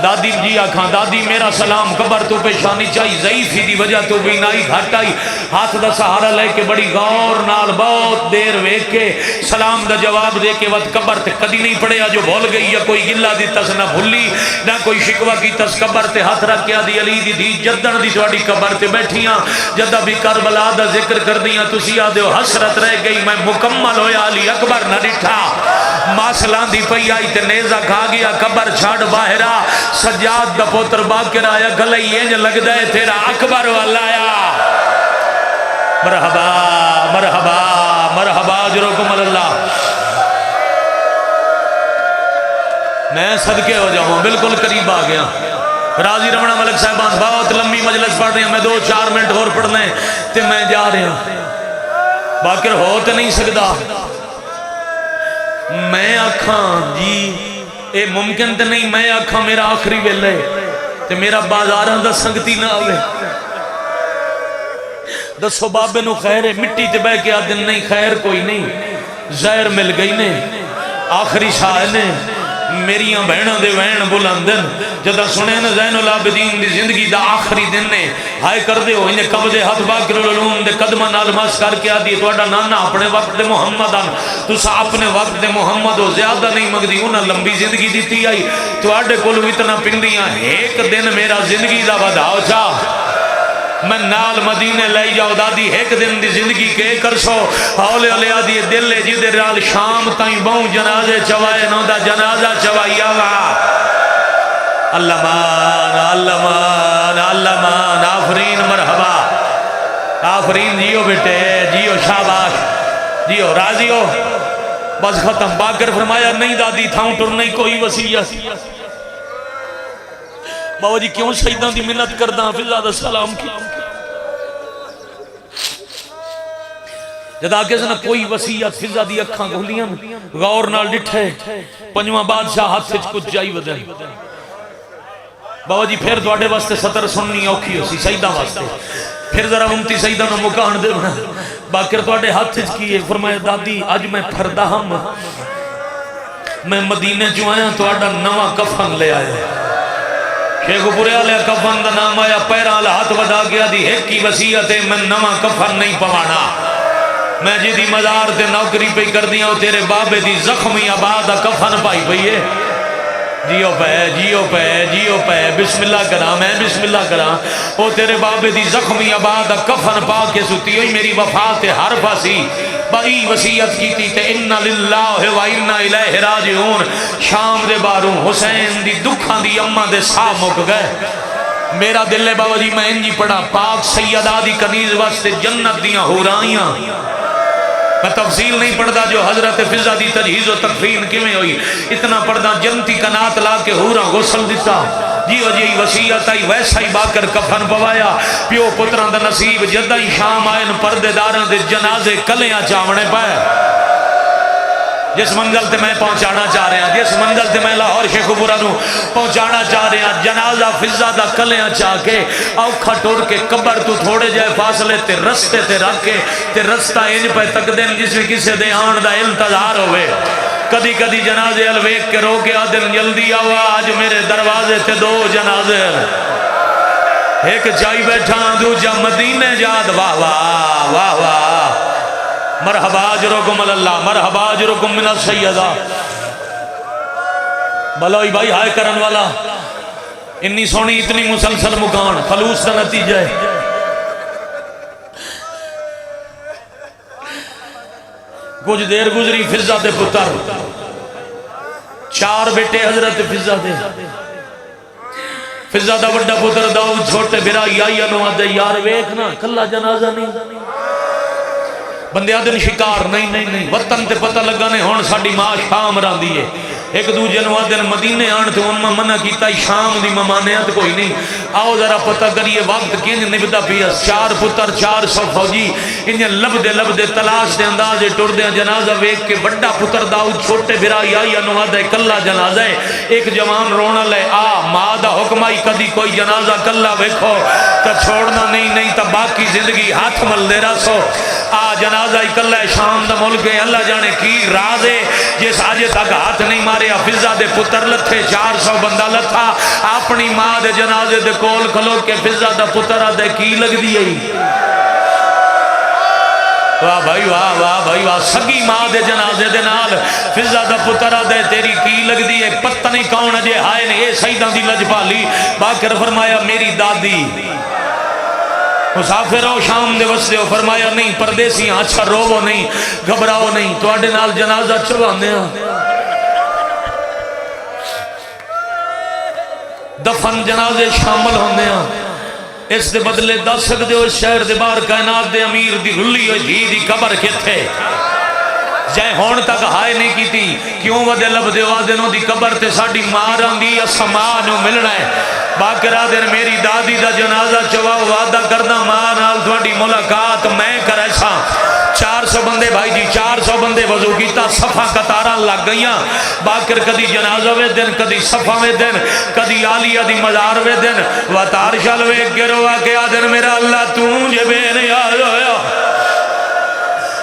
دادی جی آکھاں دادی میرا سلام، قبر تو پیشانی چاہی ضعیفی دی وجہ تو بینائی گھٹائی، ہاتھ دا سہارا لے کے بڑی غور نال بہت دیر ویک کے سلام دا جواب دے کے وقت قبر تے کدی نہیں پڑیا جو بھول گئی یا کوئی گلہ دی تس نہ بھولی نہ کوئی شکوہ کی تس، قبر تے ہاتھ رکھ کیا دی علی دی جدن دی تواڈی قبر تے بیٹھیاں، جدہ بھی کربلا دا ذکر کر دیاں تسی آدھے ہو حسرت رہ گئی میں مکمل ہویا علی اکبر نہ ڈٹھا، ماسلان دی پئی آئی تے نیزہ کھا گیا قبر چھاڑ باہرہ، سجاد دا پوتر باقر آیا گلئی اینج لگ دائے تیرا اکبر والا آیا، مرحبا مرحبا مرحبا اجرکم اللہ، میں صدقے ہو جاؤں بالکل قریب آ گیا، راضی رمنہ ملک صاحبان بہت لمبی مجلس پڑھ رہے ہیں، میں 2-4 منٹ اور پڑھنے تے میں جا رہے ہیں، باقر ہوتے نہیں سکتا، میں آکھاں جی اے ممکن تے نہیں، میں آکھاں میرا آخری ویلے تے میرا بازاراں دا سنگتی نہ آوے، دسو بابے نو خیر ہے مٹی تے بہ کے آدن نہیں خیر کوئی نہیں، زہر مل گئی نے آخری شاہ نے میریاں بہنوں دے وین بلندن جدہ سنے نا زین العابدین دی زندگی دا آخری دن نے ہائے کر دے ہو انہیں قبضے حد باقر العلوم دے قدمہ نالماس کر کے آدھی توڑا نانا اپنے وقت دے محمد آن تو سا اپنے وقت دے محمد ہو زیادہ نہیں مگدی انہیں لمبی زندگی دیتی آئی توڑے کلو اتنا پندیاں ایک دن میرا زندگی دا بدھاؤ چاہ میں نال مدینے لے جاؤ دادی ایک دن دی زندگی کے کر سو ہولے ہولے آدھی دل لے جی دے رال شام تائیں بہوں جنازے چوائے نو دا جنازہ چوائی آگا اللہ مان اللہ مان اللہ مان آفرین مرحبا آفرین جیو بیٹے جیو شاباش جیو راضی ہو بس ختم باقر فرمایا نہیں دادی تھاؤں ٹر نہیں کوئی وسیعت بابا جی کیوں شہیدان دی منت کرداں فضا دا سلام کی جدا کے سنا کوئی وسیعت فضا دی اکھاں گھولیاں غور نال ڈٹھے پنجواں بادشاہ ہاتھ سے کچھ جائی ودن بابا جی پھر دوڑے واسطے سطر سننی اوکھی ہو سی سیدہ واسطے پھر ذرا امتی سیدہ نو مکان دے بنا باقر دوڑے ہاتھ سے کیے فرمائے دادی آج میں پھردہ ہم میں مدینے جو آیا تو آڈا نوا کفن لے آئے شیخ پورے علیہ کفن دا نام آیا پیرا علیہ ہاتھ ودا گیا دی ایک کی وسیعت ہے میں نوا کفن نہیں پوانا میں جی دی مزار تے نوکری پہ کر دیا تیرے بابے دی زخمی آباد کفن پائی پئیے جیو پہ جیو پہ جیو پہ بسم اللہ کرا میں بسم اللہ کرا او تیرے بابے دی زخمی آباد کفن پا کے ستی ہوئی میری وفات ہر پاسی بڑی وسیعت کی تھی تے اِنَّ لِلَّهِ وَإِنَّ إِلَيْهِ رَاجِعُونَ شام دے باروں حسین دی دکھاں دی اممہ دے سا مک گئے میرا دل بابا جی میں انجی پڑھا پاک سیدہ دی کنیز واسطے جنت دیاں ہو رائیاں میں تفصیل نہیں پڑھدا جو حضرت فضا دی تجہیز و تکفین کیویں ہوئی اتنا پڑھدا جنتی کنات لا کے ہورا غسل دیتا جیو جی وسیعت آئی ویسا ہی باکر کفن پوایا پیو پتران دا نصیب جدہ ہی شام آئین پردے داران دے جنازے کلیاں چاونے پائے جس منزل تے میں پہنچانا چاہ رہا جس منزل تے میں لاہور شیخ پورا نو پہنچانا چاہ رہا جنازہ فضا دا کلیاں چاہ کے اوکھا ٹوڑ کے قبر تو تھوڑے جائے فاصلے تے رستے تے رکھ کے تے رستہ انج پہ تک دن جس میں کسی دے آن دا انتظار ہوئے کدی کدی جنازے الویک کے رو کے آدن جلدی آوا آج میرے دروازے تے 2 جنازے ایک جائی بیٹھا دوجا مدینے جاد واہ واہ واہ واہ مرحبا اجرکم اللہ مرحبا اجرکم من السیدہ بلوئی بھائی ہائے کرن والا انی سونی اتنی مسلسل مکان خلوص کا نتیجہ ہے کچھ دیر گزری فضا دے پتر 4 بیٹے حضرت فضا دے فضا دا بڑا پتر داؤد چھوٹے بھرا یا نو آدھے یار ویکھنا کلا جنازہ نہیں بندے آدھن شکار نہیں وطن تے پتہ لگا نے ہون ساڑی ماں شام ران دیئے ایک دو جنوہ دن مدینے آن تے ان میں منع کیتا شام دی ممانیت کوئی نہیں آؤ ذرا پتہ کریے وقت کینج نبدہ پیس 4 پتر 400 فوجی انہیں لب دے تلاش دے اندازے ٹور دے جنازہ ویک کے بڑا پتر داؤد چھوٹے بھرا یا نوادہ کلا جنازہ ہے ایک جوان رونا لے ماں دا حکمائی کدی کوئی جنازہ کلا ویکھو تا چھوڑنا نہیں تا باقی زندگی ہاتھ مل دے رسو جنازہ اکلہ شام دا ملک ہے اللہ جانے کی راز ہے جس آجے تک ہاتھ نہیں مارے فضا دے پتر لتھے 400 بندہ لتھا اپنی ماں دے جنازے دے کول کھلو کے فضا دا پتر آدھے کی لگ دی ہے واہ بھائی واہ سگی ماں دے جنازے دے نال فضا دا پتر آدھے تیری کی لگ دی ہے پتہ نہیں کون اجے ہائے نے اے سیدہ دی لجپالی باکر فرمایا میری دادی مسافر ہو شام دے وستے ہو فرمایا نہیں پردیسی اچھا روو نہیں گھبراؤ نہیں تو آڈے نال جنازہ چوانے دفن جنازے شامل ہونے اس دے بدلے 10 سکتے ہو اس شہر دے بار کائنات دے امیر دی رلی ہوئی دی قبر کے تھے جائے ہون تک ہائے نہیں کی تھی کیوں ودے لب دے وادنوں دی قبر تے ساڑی ماران دی اسمانوں ملنا ہے باقرہ دن میری دادی دا جنازہ چواہ وعدہ کردہ ماں نال تھوڑی ملاقات میں کر ایسا 400 بندے بھائی جی 400 بندے وضو کیتا صفحہ قطارہ لگ گئیاں باقر کدی جنازہ وے دن کدی صفحہ وے دن کدی آلیہ دی مزار وے دن وطار شلوے گروہ کے آدن میرا اللہ تون جے بے نیاز ہویا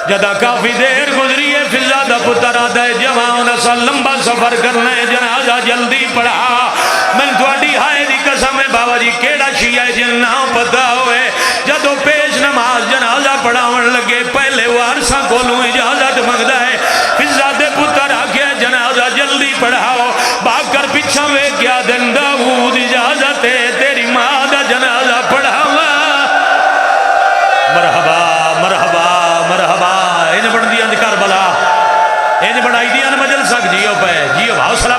جدہ کافی دیر گزری ہے فضا دا پتر آدھے جوان اسا لمبا سفر کرنا ہے جنازہ جلدی پڑھا میں تھوڑی ہائے دی قسم ہے بابا جی کیڑا شیعہ جنہ پتہ ہوئے جدو پیش نماز جنازہ پڑھاون لگے پہلے وارساں کولوں اجازت مانگدا ہے فضا دے پتر آگیا جنازہ جلدی پڑھاؤ باکر پیچھا وے کیا دن داؤد اجازت ہے تیری ماں دا جنازہ پڑھاوا مرحبا مرحبا مرحبا انج بڑھ دیا اندکار بلا انج بڑھائی دیا مجل سک جیو پہ جیو حوصلہ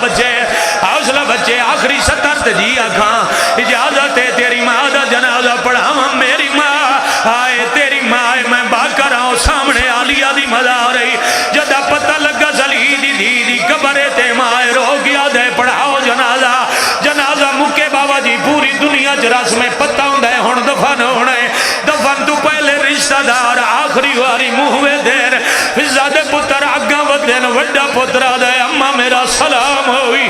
بچے آخری ستر تے جی آکھاں اجازت ہے تیری ماں دا جنازہ پڑھاواں میری ماں آئے تیری ماں میں باکر آؤں سامنے آلیہ دی مزا رہی جدہ پتہ لگا زلی دی قبرے تے ماں رو گیا دے پڑھاؤ جنازہ مکے بابا جی پوری دنیا جراس میں پتہ ہوں دے ہون دفن ہونے دفن تو پہلے رشتہ دار آخری واری موہوے دین فضا دے پتر آگاں ودین وڈا پترہ دے اممہ میرا سلام ہوئی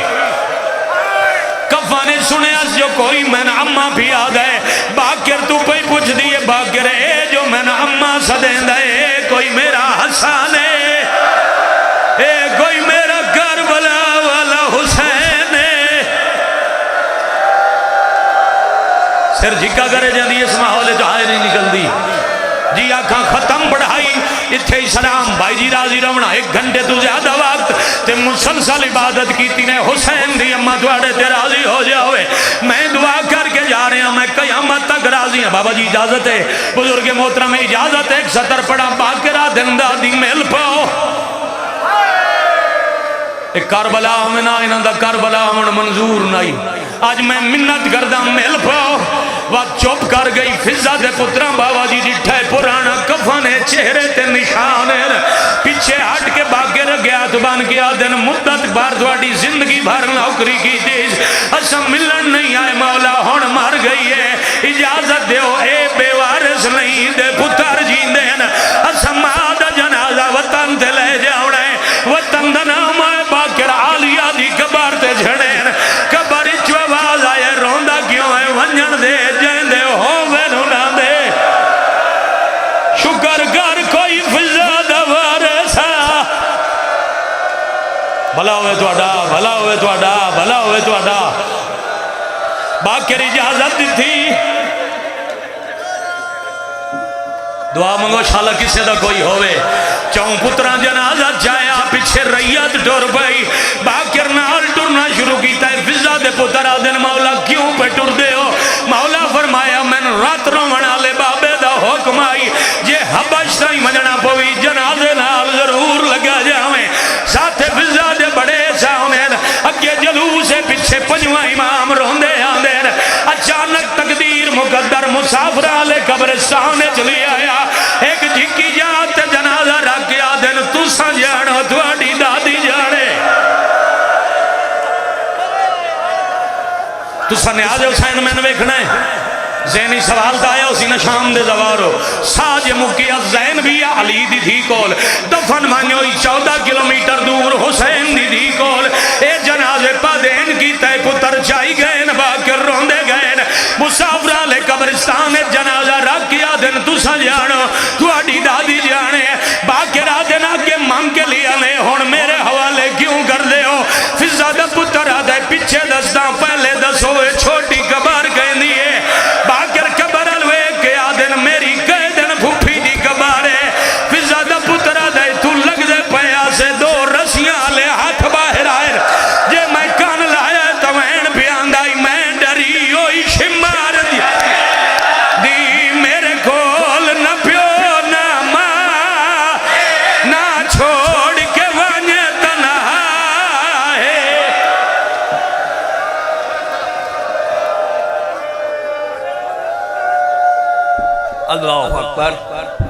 کفانے سنے اس جو کوئی میں نے اممہ بھی آدھے باکر تو پہ پوچھ دیئے باکر اے جو میں نے اممہ صدین دے اے کوئی میرا حسان ہے اے کوئی میرا کربلا والا حسین ہے سر جھکا کرے جاندی اس ماحول جو آئے نہیں نکل دی جی آنکھاں ختم بڑھائی اتھے سلام بھائی جی راضی رونا 1 گھنٹے تو زیادہ وقت تے مسلسل عبادت کی تینے حسین دی اممہ دوارے تے راضی ہو جاوے میں دعا کر کے جا رہے ہیں میں قیامت تک راضی ہیں بابا جی اجازت ہے بزرگ محترم اجازت ہے 1 سطر پڑھا باقرہ دندہ دی مل پاؤ ایک کربلا ہمنا انہاں دا کربلا ہمنا منظور نہیں آج میں منت کردہ مل پاؤ وقت چوپ کر گئی فضا دے پتران بابا جی جٹھے پرانا کفانے چہرے تے نشانے پیچھے ہٹ کے باقی رگیا تو بان کیا دن مدت بار دوڑی زندگی بھر نوکری کی دیش اسا ملن نہیں آئے مولا ہون مار گئی ہے اجازت دیو اے بے وارث نہیں دے پتر جی دین اسا ماں دا جنازہ وطن تے لے جاؤنے وطن دا بھلا ہوئے تواڈا، بھلا ہوئے تواڈا، بھلا ہوئے تواڈا۔ باقر اجازت دی تھی دعا منگو شالا کسے دا کوئی ہوئے، چون پتران جنازہ جایا پیچھے ریت ٹر پئی، باقر نال ٹرنا شروع کیتا ہے، فضا دے پتر آدن مولا کیوں پہ ٹر دے ہو؟ مولا فرمایا میں رات رومنا لے بابے دا حکم آئی، جے حبش تائیں منجنا پوی جنازے نال ضرور لگا جاویں، ساتھ فضا دے بڑے ساؤنین، اگے جلوس سے پیچھے پنجواں امام روندے آندین، اچانک تقدیر مقدر مسافر آلے قبرستان چلی آیا، ایک جھکی جات جنازہ رکھ کے آدن تو سجانو تواڈی دادی جانے، تو سنیاز حسین میں نے ویکھنا ہے، زینی سوال تا آیا اسی نے شام دے زوارو، ساج مکیہ زین بھی علی دی تھی کول، دفن مانیوئی 14 کلومیٹر دور حسین دی تھی کول، اے جنازے پا دین کی تے پتر چائی گئے باکر روندے گئے، مسافرہ لے قبرستان جنازہ رکھ کیا دن تو سجانو تو اڈی دادی جانے، باکر آدن آگے مانگ کے لیا لے ہون میرے حوالے کیوں کر دے ہو؟ فضا دا پتر آدھے پیچھے دستاں پہلے دسوئے چھوٹی قبر گئے دیئے، باکر قبر الوے کے آدن میری کہہ دن پھوپی دی قبر ہے، فضا دا پتر آدھے تو لگ دے پیا سے دو رسیاں لے ہاتھ باہر آئے، جے میں کان لایا توین پیاندائی میں ڈری ہوئی شمار دی میرے کول نہ پیو نہ ماں نہ چھوڑ کے وانے تنہا ہے۔ اللہ اکبر۔